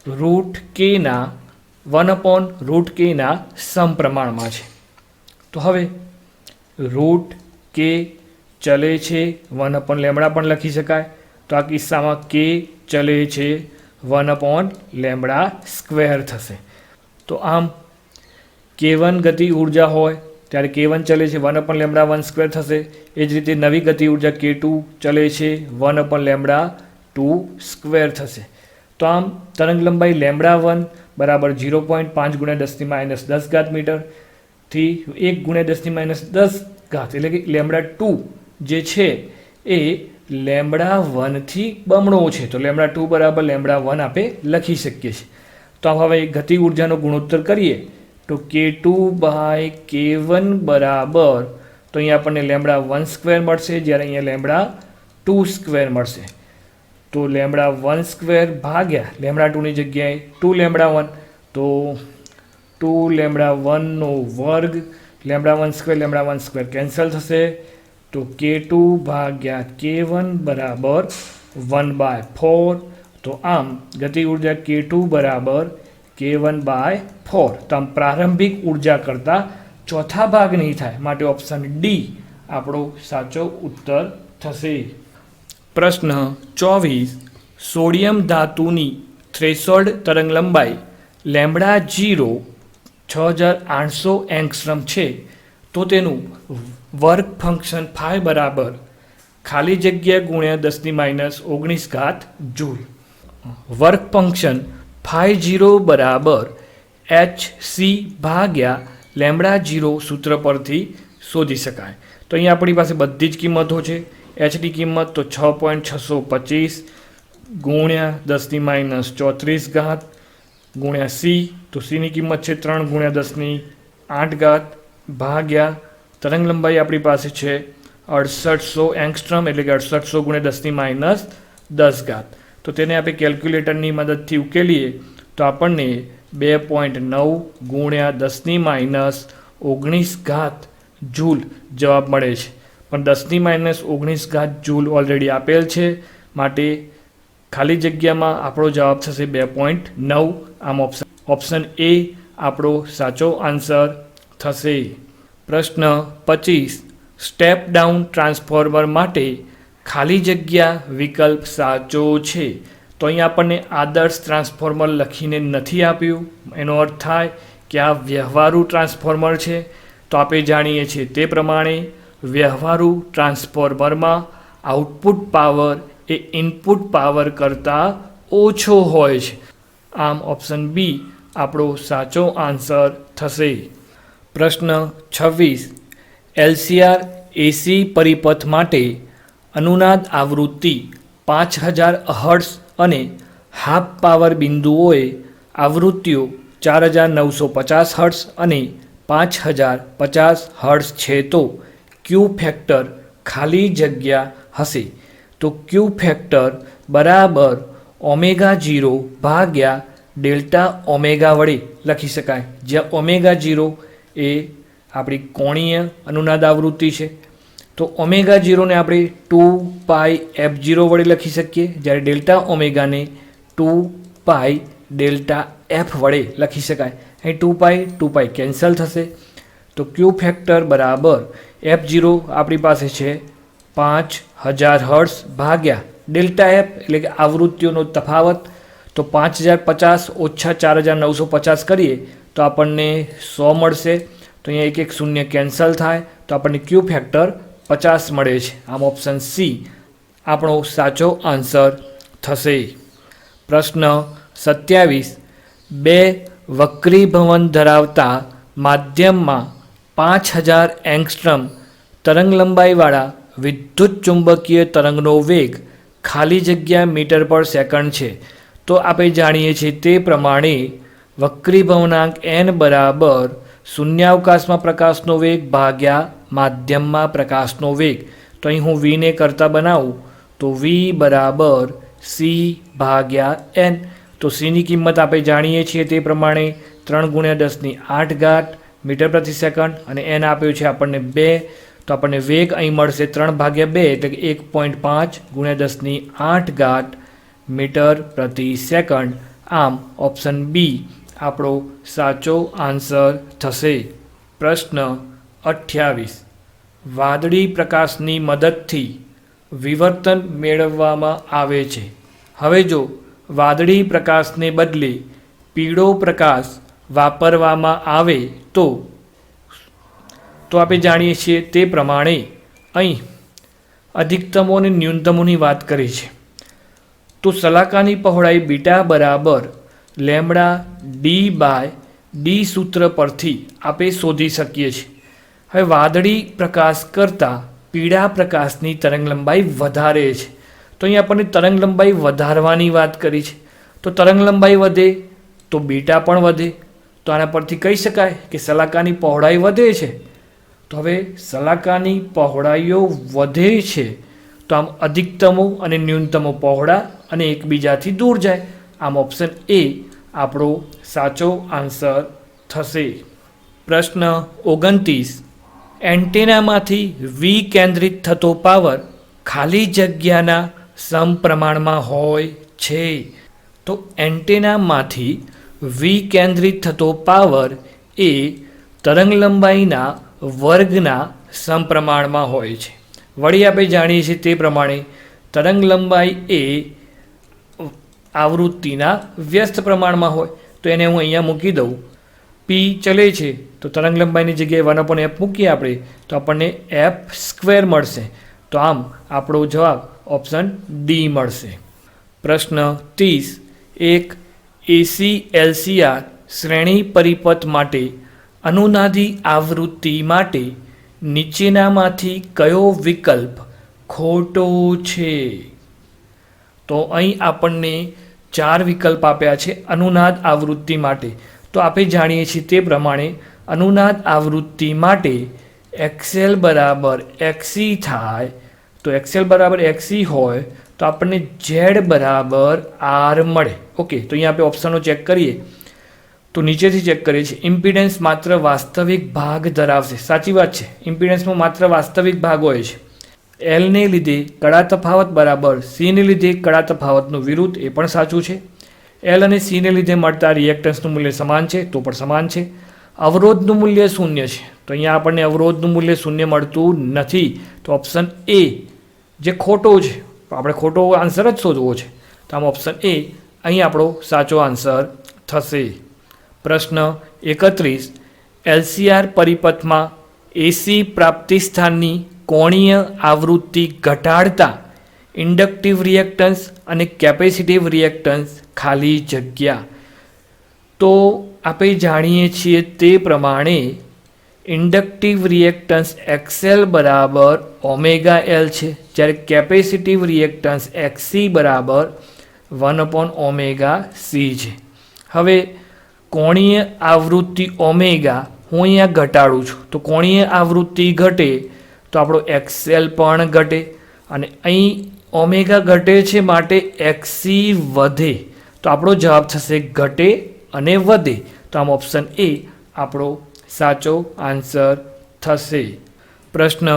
રૂટ કેના 1/√k સમપ્રમાણમાં છે. તો હવે રૂટ કે ચલે છે 1/λ પણ લખી શકાય. તો આ કિસ્સામાં કે ચલે છે 1/λ² થશે. તો આમ k1 ગતિ ઉર્જા હોય ત્યારે k1 ચલે છે 1/λ² થશે. એ જ રીતે નવી ગતિ ઉર્જા k2 ચલે છે 1/λ² થશે. તો આમ તરંગ લંબાઈ λ1 બરાબર 0.5 × 10⁻10 મીટર થી 1 × 10⁻10 એટલે કે λ2 જે છે એ λ1 થી બમણો છે. તો λ2 બરાબર λ1 આપણે લખી શકીએ છીએ. તો હવે ગતિ ઉર્જાનો ગુણોત્તર કરીએ તો k2/k1 બરાબર, તો અહીંયા આપણને λ1² મળશે, જ્યારે અહીંયા λ2² મળશે. તો λ1² ભાગ્યા λ2ની જગ્યાએ 2λ1, તો 2λ1 વર્ગ, λ1² કેન્સલ થશે. તો k2/k1 બરાબર 1/4. તો આમ ગતિ ઉર્જા k2 બરાબર k1/4. તો આમ પ્રારંભિક ઉર્જા કરતાં ચોથા ભાગ નહીં થાય, માટે ઓપ્શન ડી આપણો સાચો ઉત્તર થશે. પ્રશ્ન 24. સોડિયમ ધાતુની થ્રેશોલ્ડ તરંગ લંબાઈ λ0 6800 એંગસ્ટ્રમ છે, તો તેનું વર્ક ફંક્શન ફાઈ બરાબર ખાલી જગ્યા ગુણ્યા 10⁻19 જૂલ. વર્ક ફંક્શન ફાઈ 0 બરાબર hc ભાગ્યા λ0 સૂત્ર પરથી શોધી શકાય. તો અહીંયા આપણી પાસે બધી જ કિંમતો છે. hની કિંમત તો 6.625 ગુણ્યા 10⁻34 ગુણ્યા c, તો cની કિંમત છે 3 × 10⁸ ભાગ્યા તરંગ લંબાઈ આપણી પાસે છે 6800 એંગસ્ટ્રમ, એટલે કે 6800 × 10⁻10. તો તેને આપણે કેલ્ક્યુલેટરની મદદથી ઉકેલીએ તો આપણને 2.9 ગુણ્યા 10⁻19 જૂલ જવાબ મળે છે. પણ 10⁻19 જૂલ ઓલરેડી આપેલ છે, માટે ખાલી જગ્યામાં આપણો જવાબ થશે 2.9. આમ ઓપ્શન એ આપણો સાચો આન્સર થશે. પ્રશ્ન 25. સ્ટેપ ડાઉન ટ્રાન્સફોર્મર માટે ખાલી જગ્યા વિકલ્પ સાચો છે. તો અહીં આપણને આદર્શ ટ્રાન્સફોર્મર લખીને નથી આપ્યું. એનો અર્થ થાય કે આ વ્યવહારુ ટ્રાન્સફોર્મર છે. તો આપણે જાણીએ છીએ તે પ્રમાણે વ્યવહારુ ટ્રાન્સફોર્મરમાં આઉટપુટ પાવર એ ઇનપુટ પાવર કરતાં ઓછો હોય છે. આમ ઓપ્શન બી આપણો સાચો આન્સર થશે. પ્રશ્ન 26. LCR એસી પરિપથ માટે અનુનાદ આવૃત્તિ 5000 હર્ટ્ઝ અને હાફ પાવર બિંદુઓએ આવૃત્તિઓ 4950 હર્ટ્ઝ અને 5050 હર્ટ્ઝ છે. તો ક્યુ ફેક્ટર ખાલી જગ્યા હશે. તો ક્યુ ફેક્ટર બરાબર ω0 ભાગ્યા ડેલ્ટા ઓમેગા વડે લખી શકાય, જ્યાં ω0 એ આપણી કોણીય અનુનાદ આવૃત્તિ છે. તો ω0 ને આપણે 2πf0 વડે લખી શકીએ, જ્યારે ડેલ્ટા ઓમેગાને 2π∆f વડે લખી શકાય. અહીં 2π કેન્સલ થશે. તો ક્યુ ફેક્ટર બરાબર f0 આપણી પાસે છે 5000 હર્ટ્ઝ ભાગ્યા ∆f, એટલે કે આવૃત્તિઓનો તફાવત. તો 5050 ઓછા 4950 કરીએ તો આપણને 100 મળશે. તો અહીંયા 1 1 0 કેન્સલ થાય, તો આપણને ક્યુ ફેક્ટર 50 મળે છે. આમ ઓપ્શન સી આપણો સાચો આન્સર થશે. પ્રશ્ન 27. બે વક્રીભવન ધરાવતા માધ્યમમાં 5000 એંગસ્ટ્રમ તરંગ લંબાઈવાળા વિદ્યુત ચુંબકીય તરંગનો વેગ ખાલી જગ્યા મીટર પર સેકન્ડ છે. તો આપણે જાણીએ છીએ તે પ્રમાણે વક્રીભવનાંક n બરાબર શૂન્યાવકાશમાં પ્રકાશનો વેગ ભાગ્યા માધ્યમમાં પ્રકાશનો વેગ. તો અહીં હું વીને કરતાં બનાવું તો વી બરાબર સી ભાગ્યા એન. તો સીની કિંમત આપણે જાણીએ છીએ તે પ્રમાણે 3×10⁸ મીટર પ્રતિ સેકન્ડ અને એન આપ્યું છે આપણને 2. તો આપણને વેગ અહીં મળશે 3/2 એટલે કે 1.5×10⁸ મીટર પ્રતિ સેકન્ડ. આમ ઓપ્શન બી આપણો સાચો આન્સર થશે. પ્રશ્ન 28. વાદળી પ્રકાશની મદદથી વિવર્તન મેળવવામાં આવે છે. હવે જો વાદળી પ્રકાશને બદલે પીળો પ્રકાશ વાપરવામાં આવે તો આપણે જાણીએ છીએ તે પ્રમાણે અહીં અધિકતમો અને ન્યૂનતમોની વાત કરી છે. તો શલાકાની પહોળાઈ બીટા બરાબર λ/d સૂત્ર પરથી આપણે શોધી શકીએ છીએ. હવે વાદળી પ્રકાશ કરતાં પીળા પ્રકાશની તરંગલંબાઈ વધારે છે. તો અહીં આપણને તરંગલંબાઈ વધારવાની વાત કરી છે. તો તરંગલંબાઈ વધે તો બીટા પણ વધે. તો આના પરથી કહી શકાય કે શલાકાની પહોળાઈ વધે છે. તો હવે શલાકાની પહોળાઈઓ વધે છે તો આમ અધિકતમો અને ન્યૂનતમો પહોળા અને એકબીજાથી દૂર જાય. આમ ઓપ્શન એ આપણો સાચો આન્સર થશે. પ્રશ્ન 29. એન્ટેનામાંથી વિકેન્દ્રિત થતો પાવર ખાલી જગ્યાના સમપ્રમાણમાં હોય છે. તો એન્ટેનામાંથી વિકેન્દ્રિત થતો પાવર એ તરંગલંબાઈના વર્ગના સમપ્રમાણમાં હોય છે. વળી આપણે જાણીએ છીએ તે પ્રમાણે તરંગલંબાઈ એ આવૃત્તિના વ્યસ્ત પ્રમાણમાં હોય. તો એને હું અહીંયા મૂકી દઉં. પી ચલે છે તો તરંગલંબાઈની જગ્યાએ 1/f મૂકીએ આપણે તો આપણને f² મળશે. તો આમ આપણો જવાબ ઓપ્શન ડી મળશે. પ્રશ્ન 30. એક એસી એલસીઆર શ્રેણી પરિપથ માટે અનુનાદી આવૃત્તિ માટે નીચેનામાંથી કયો વિકલ્પ ખોટો છે? તો અહીં આપણને 4 વિકલ્પ આપ્યા છે અનુનાદ આવૃત્તિ માટે. તો આપણે જાણીએ છીએ તે પ્રમાણે અનુનાદ આવૃત્તિ માટે XL બરાબર XC થાય. તો XL બરાબર XC હોય તો આપણને Z બરાબર R મળે. ઓકે, તો અહીંયા આપણે ઓપ્શનો ચેક કરીએ તો નીચેથી ચેક કરીએ છીએ. ઇમ્પિડન્સ માત્ર વાસ્તવિક ભાગ ધરાવશે. સાચી વાત છે, ઇમ્પિડન્સમાં માત્ર વાસ્તવિક ભાગ હોય છે. એલને લીધે કડા તફાવત બરાબર સીને લીધે કડા તફાવતનું વિરુદ્ધ, એ પણ સાચું છે. એલ અને સીને લીધે મળતા રિએક્ટન્સનું મૂલ્ય સમાન છે તો પણ સમાન છે. અવરોધનું મૂલ્ય 0 છે તો અહીંયા આપણને અવરોધનું મૂલ્ય 0 મળતું નથી. તો ઓપ્શન એ જે ખોટો છે, આપણે ખોટો આન્સર જ શોધવો છે. તો આમ ઓપ્શન એ અહીં આપણો સાચો આન્સર થશે. પ્રશ્ન 31. એલસીઆર પરિપથમાં એસી પ્રાપ્તિ સ્થાનની કોણીય આવૃત્તિ ઘટાડતા ઇન્ડક્ટિવ રિએક્ટન્સ અને કેપેસિટિવ રિએક્ટન્સ ખાલી જગ્યા. તો આપણે જાણીએ છીએ તે પ્રમાણે ઇન્ડક્ટિવ રિએક્ટન્સ XL બરાબર ωL છે, જ્યારે કેપેસિટિવ રિએક્ટન્સ XC બરાબર 1/ωc છે. હવે કોણીય આવૃત્તિ ઓમેગા હું અહીંયા ઘટાડું છું તો કોણીય આવૃત્તિ ઘટે તો આપણો XL પણ ઘટે અને અહીં ઓમેગા ઘટે છે માટે XC વધે. તો આપણો જવાબ થશે ઘટે અને વધે. તો આમ ઓપ્શન એ આપણો સાચો આન્સર થશે. પ્રશ્ન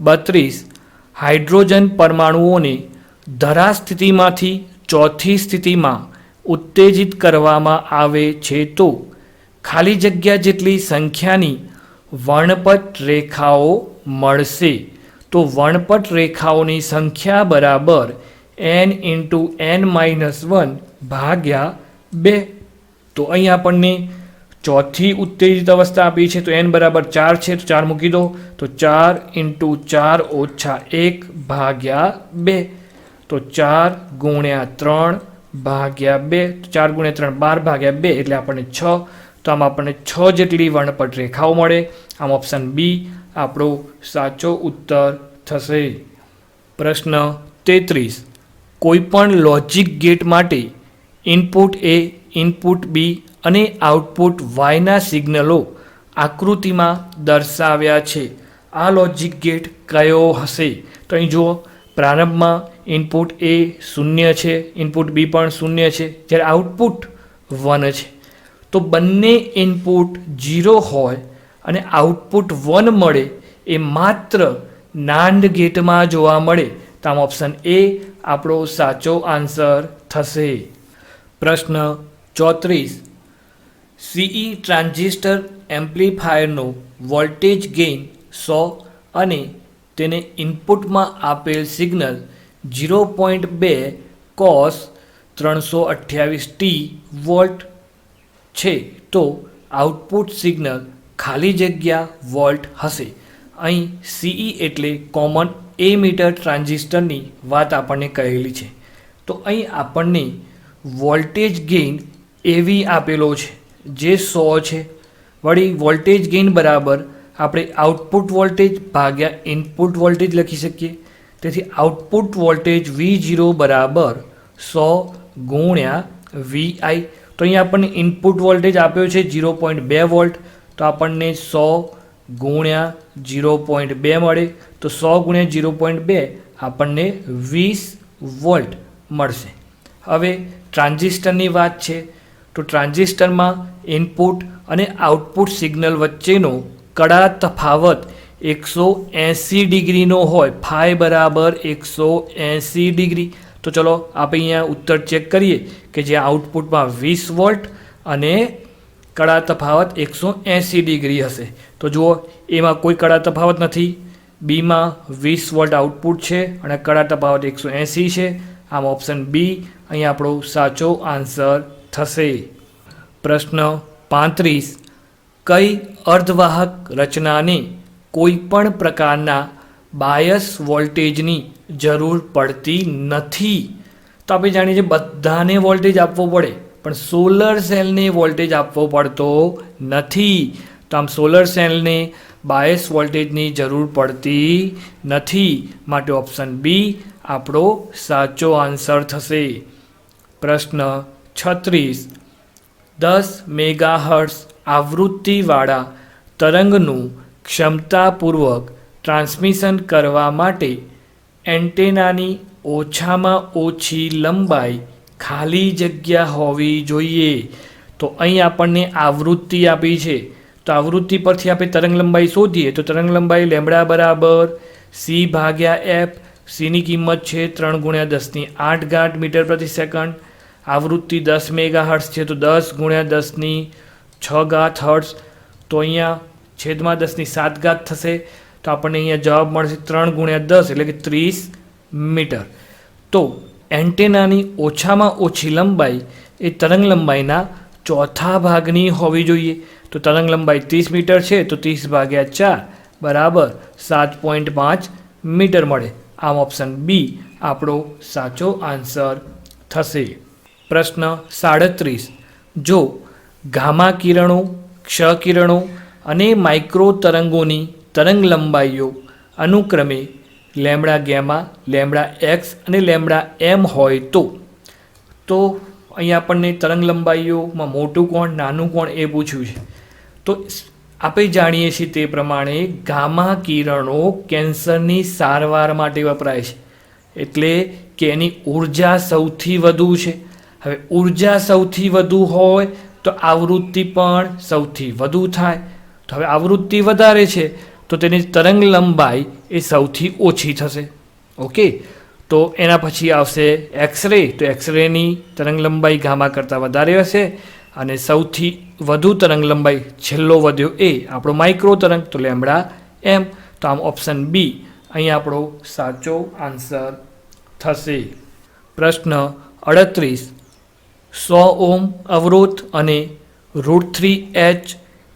32. હાઇડ્રોજન પરમાણુઓને ધરા સ્થિતિમાંથી ચોથી સ્થિતિમાં ઉત્તેજિત કરવામાં આવે છે તો ખાલી જગ્યા જેટલી સંખ્યાની વર્ણપટ રેખાઓ મળશે. તો વર્ણપટ રેખાઓની સંખ્યા બરાબર n×n-1 ભાગ્યા 2. તો અહીં આપણને ચોથી ઉત્તેજિત અવસ્થા આપી છે તો n બરાબર 4 છે તો 4 મૂકી દો તો 4×4 - 1 ભાગ્યા 2. તો 4×3 ભાગ્યા 2, 4×3 12 ભાગ્યા 2 એટલે આપણને 6. તો આમ આપણને 6 જેટલી વર્ણપટ રેખાઓ મળે. આમ ઓપ્શન બી આપણો સાચો ઉત્તર થશે. પ્રશ્ન 33. કોઈપણ લોજિક ગેટ માટે ઇનપુટ એ, ઇનપુટ બી અને આઉટપુટ વાયના સિગ્નલો આકૃતિમાં દર્શાવ્યા છે. આ લોજિક ગેટ કયો હશે? તો અહીં જુઓ, પ્રારંભમાં ઇનપુટ એ 0 છે, ઇનપુટ બી પણ 0 છે, જ્યારે આઉટપુટ 1 છે. તો બંને ઇનપુટ 0 હોય અને આઉટપુટ 1 મળે એ માત્ર નાન્ડ ગેટમાં જોવા મળે. તો આમ ઓપ્શન એ આપણો સાચો આન્સર થશે. પ્રશ્ન 34. સીઈ ટ્રાન્ઝિસ્ટર એમ્પ્લીફાયરનો વોલ્ટેજ ગેઇન 100 અને તેને ઇનપુટમાં આપેલ સિગ્નલ 0.2 cos 328t વોલ્ટ છે. તો આઉટપુટ સિગ્નલ ખાલી જગ્યા વોલ્ટ હશે. અહીં સીઈ એટલે કોમન એમીટર ટ્રાન્ઝિસ્ટરની વાત આપણને કહેલી છે. તો અહીં આપણને વોલ્ટેજ ગેઇન એવી આપેલો છે જે 100 છે. વળી વોલ્ટેજ ગેઇન બરાબર આપણે આઉટપુટ વોલ્ટેજ ભાગ્યા ઇનપુટ વોલ્ટેજ લખી શકીએ. તેથી આઉટપુટ વોલ્ટેજ V0 બરાબર 100 ગુણ્યા VI. તો અહીં આપણને ઇનપુટ વોલ્ટેજ આપ્યો છે 0.2 વોલ્ટ. તો આપણને 100 ગુણ્યા 0.2 મળે. તો 100 ગુણ્યા 0.2 આપણને 20 વોલ્ટ મળશે. હવે ટ્રાન્ઝિસ્ટરની વાત છે. તો ટ્રાન્ઝિસ્ટરમાં ઇનપુટ અને આઉટપુટ સિગ્નલ વચ્ચેનો કડા તફાવત 180 ડિગ્રીનો હોય. ફાઈ બરાબર 180 ડિગ્રી. તો ચલો આપણે અહીંયા ઉત્તર ચેક કરીએ કે જે આઉટપુટમાં 20 વોલ્ટ અને કડા તફાવત 180 ડિગ્રી હશે. તો જુઓ, એમાં કોઈ કડા તફાવત નથી. બીમાં 20 વોલ્ટ આઉટપુટ છે અને કડા તફાવત 180 છે. આમ ઓપ્શન બી અહીં આપણો સાચો આન્સર થશે. પ્રશ્ન 35. કઈ અર્ધવાહક રચનાને કોઈ પણ પ્રકારના બાયસ વોલ્ટેજની જરૂર પડતી નથી? તો આપણે જાણીએ છીએ બધાને વોલ્ટેજ આપવો પડે, પણ સોલર સેલને વોલ્ટેજ આપવો પડતો નથી. તો આમ સોલર સેલને બાયસ વોલ્ટેજની જરૂર પડતી નથી. માટે ઓપ્શન બી આપણો સાચો આન્સર થશે. પ્રશ્ન 36. 10 મેગાહર્ટ્ઝ આવૃત્તિવાળા તરંગનું ક્ષમતાપૂર્વક ટ્રાન્સમિશન કરવા માટે એન્ટેનાની ઓછામાં ઓછી લંબાઈ ખાલી જગ્યા હોવી જોઈએ. તો અહીં આપણને આવૃત્તિ આપી છે. તો આવૃત્તિ પરથી આપણે તરંગ લંબાઈ શોધીએ. તો તરંગ લંબાઈ લેમ્બડા બરાબર સી ભાગ્યા એફ. સીની કિંમત છે 3 ગુણ્યા 10⁸ મીટર પ્રતિ સેકન્ડ. આવૃત્તિ 10 મેગાહર્ટ્ઝ છે, તો 10 ગુણ્યા 10⁶ હર્ટ્ઝ. તો અહીંયા છેદમાં 10⁷ થશે. તો આપણને અહીંયા જવાબ મળશે 3 ગુણ્યા 10 એટલે કે 30 મીટર. તો એન્ટેનાની ઓછામાં ઓછી લંબાઈ એ તરંગ લંબાઈના ચોથા ભાગની હોવી જોઈએ. તો તરંગ લંબાઈ 30 મીટર છે, તો 30 ભાગ્યા 4 બરાબર 7.5 મીટર મળે. આમ ઓપ્શન બી આપણો સાચો આન્સર થશે. પ્રશ્ન 37. જો ગામા કિરણો, ક્ષ કિરણો અને માઇક્રો તરંગોની તરંગ લંબાઈઓ અનુક્રમે લેમ્બડા ગેમા, લેમ્બડા એક્સ અને લેમ્બડા એમ હોય તો અહીં આપણને તરંગ લંબાઈઓમાં મોટું કોણ, નાનું કોણ એ પૂછ્યું છે. તો આપણે જાણીએ છીએ તે પ્રમાણે ગામા કિરણો કેન્સરની સારવાર માટે વપરાય છે. એટલે કે એની ઉર્જા સૌથી વધુ છે. હવે ઉર્જા સૌથી વધુ હોય તો આવૃત્તિ પણ સૌથી વધુ થાય. તો હવે આવૃત્તિ વધારે છે તો તેની તરંગ લંબાઈ એ સૌથી ઓછી થશે. ઓકે, તો એના પછી આવશે એક્સરે. તો એક્સરેની તરંગ લંબાઈ ગામા કરતાં વધારે હશે અને સૌથી વધુ તરંગ લંબાઈ છેલ્લો વધ્યો એ આપણો માઇક્રો તરંગ, તો લેમ્બડા એમ. તો આમ ઓપ્શન બી અહીં આપણો સાચો આન્સર થશે. પ્રશ્ન 38. 100 ઓમ અવરોધ અને √3H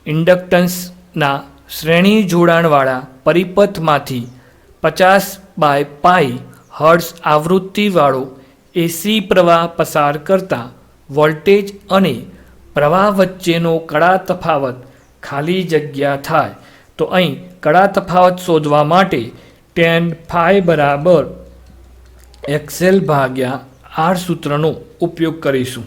ઇન્ડક્ટન્સના શ્રેણી જોડાણવાળા પરિપથમાંથી 50/π હર્ટ્ઝ આવૃત્તિવાળો એસી પ્રવાહ પસાર કરતા વોલ્ટેજ અને પ્રવાહ વચ્ચેનો કડા તફાવત ખાલી જગ્યા થાય. તો અહીં કડા તફાવત શોધવા માટે tan phi બરાબર XL ભાગ્યા R સૂત્રનો ઉપયોગ કરીશું.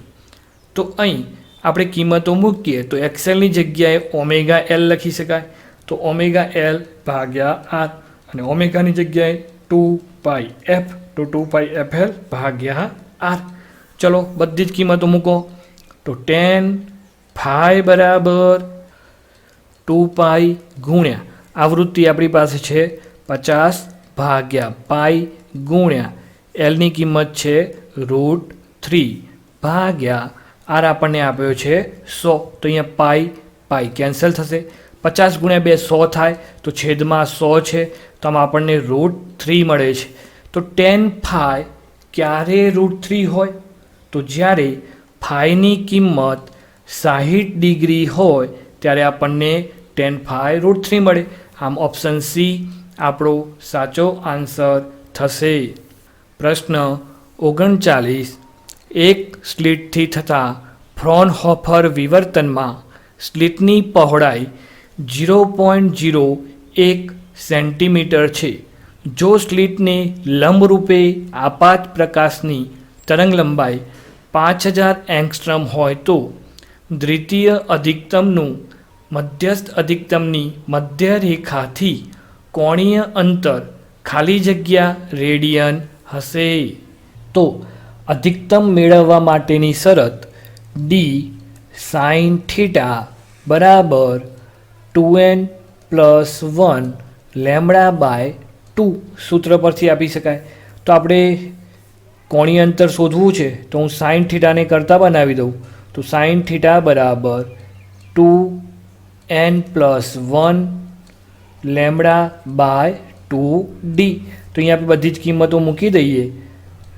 તો અહીં આપણે કિંમતો મૂકીએ તો એક્સએલની જગ્યાએ ઓમેગા એલ લખી શકાય, તો ઓમેગા એલ ભાગ્યા આર, અને ઓમેગાની જગ્યાએ 2πf, તો 2πfl ભાગ્યા આર. ચલો બધી જ કિંમતો મૂકો તો tan phi બરાબર 2π ગુણ્યા આવૃત્તિ આપણી પાસે છે 50 ભાગ્યા પાઈ ગુણ્યા એલની કિંમત છે √3 ભાગ્યા આર આપણને આપ્યો છે 100. તો અહીંયા પાઈ કેન્સલ થશે, 50 ગુણ્યા 2 100 થાય, તો છેદમાં 100 છે, તો આમાં આપણને √3 મળે છે. તો tan phi ક્યારે √3 હોય? તો જ્યારે ફાઈની કિંમત 60 ડિગ્રી હોય ત્યારે આપણને tan phi √3 મળે. આમ ઓપ્શન સી આપણો સાચો આન્સર થશે. પ્રશ્ન 39. એક સ્લિટથી થતા ફ્રોનહોફર વિવર્તનમાં સ્લિટની પહોળાઈ 0.01 સેન્ટીમીટર છે. જો સ્લિટને લંબરૂપે આપાત પ્રકાશની તરંગલંબાઈ 5000 એંગસ્ટ્રમ હોય તો દ્વિતીય અધિકતમનું મધ્યસ્થ અધિકતમની મધ્યરેખાથી કોણીય અંતર ખાલી જગ્યા રેડિયન હશે. તો અધિકતમ મેળવવા માટેની શરત d sin થીટા બરાબર 2n + 1 λ/2 સૂત્ર પરથી આપી શકાય. તો આપણે કોણીય અંતર શોધવું છે તો હું સાઇન થીટાને કરતા બનાવી દઉં. તો સાઇન થીટા બરાબર 2n + 1 λ/2d. તો અહીંયા આપણે બધી જ કિંમતો મૂકી દઈએ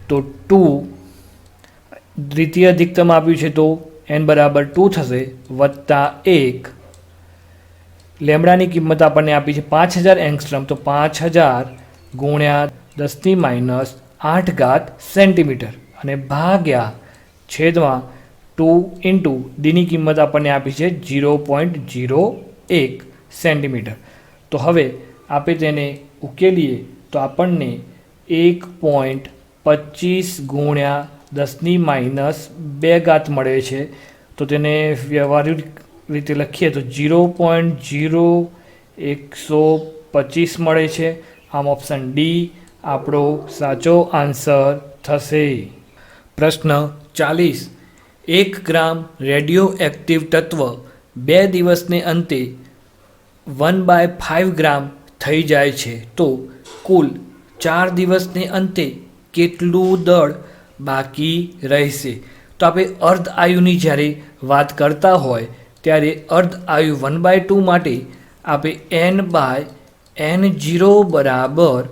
તો 2 દ્વિતીય અધિકતમ આપ્યું છે તો n બરાબર 2 થશે, વત્તા 1 લેમડાની કિંમત આપણને આપી છે 5000 એંગસ્ટ્રમ, તો 5000 ગુણ્યા 10⁻8 સેન્ટીમીટર, અને ભાગ્યા છેદમાં 2 * ડીની કિંમત આપણને આપી છે 0.01 સેન્ટીમીટર. તો હવે આપણે તેને ઉકેલીએ તો આપણને 1.25 ગુણ્યા 10⁻2 મળે છે. તો તેને વ્યવહારિક રીતે લખીએ તો 0.0125 મળે છે. આમ ઓપ્શન ડી આપણો સાચો આન્સર થશે. પ્રશ્ન 40. 1 ગ્રામ રેડિયો એક્ટિવ તત્વ 2 દિવસને અંતે 1/5 ગ્રામ થઈ જાય છે, તો કુલ 4 દિવસને અંતે કેટલું દળ બાકી રહેશે? તો આપણે અર્ધ આયુની જ્યારે વાત કરતા હોય ત્યારે અર્ધ આયુ 1/2 માટે આપણે n/n0 બરાબર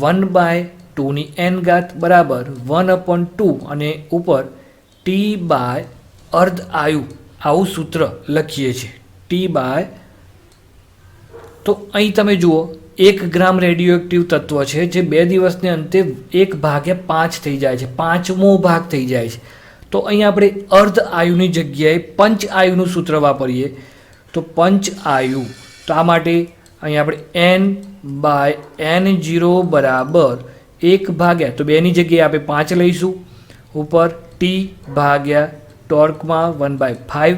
1/2 બરાબર 1/2 અને ઉપર t/અર્ધ આયુ આવું સૂત્ર લખીએ છીએ. તો અહીં તમે જુઓ 1 ગ્રામ રેડિયો એક્ટિવ તત્વ છે જે 2 દિવસને અંતે 1/5 થઈ જાય છે, 5મો ભાગ થઈ જાય છે. તો અહીં આપણે અર્ધ આયુની જગ્યાએ પંચ આયુનું સૂત્ર વાપરીએ તો પંચ આયુ. તો આ માટે અહીં આપણે n/n0 બરાબર 1 તો 2ની જગ્યાએ આપણે 5 લઈશું, ઉપર t/ ટોર્કમાં 1/5.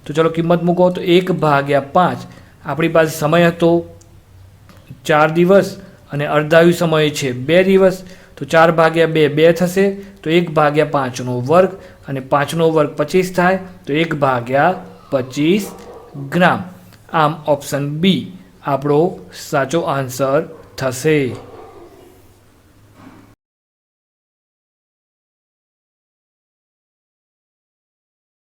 તો ચલો કિંમત મૂકો તો 1/5. આપણી પાસે સમય હતો 4 દિવસ અને અર્ધાયુ સમય છે 2 દિવસ. તો 4/2 2 થશે, તો 1/5નો વર્ગ, અને 5નો વર્ગ 25 થાય, તો 1/25 ગ્રામ. આમ ઓપ્શન બી આપણો સાચો આન્સર થશે.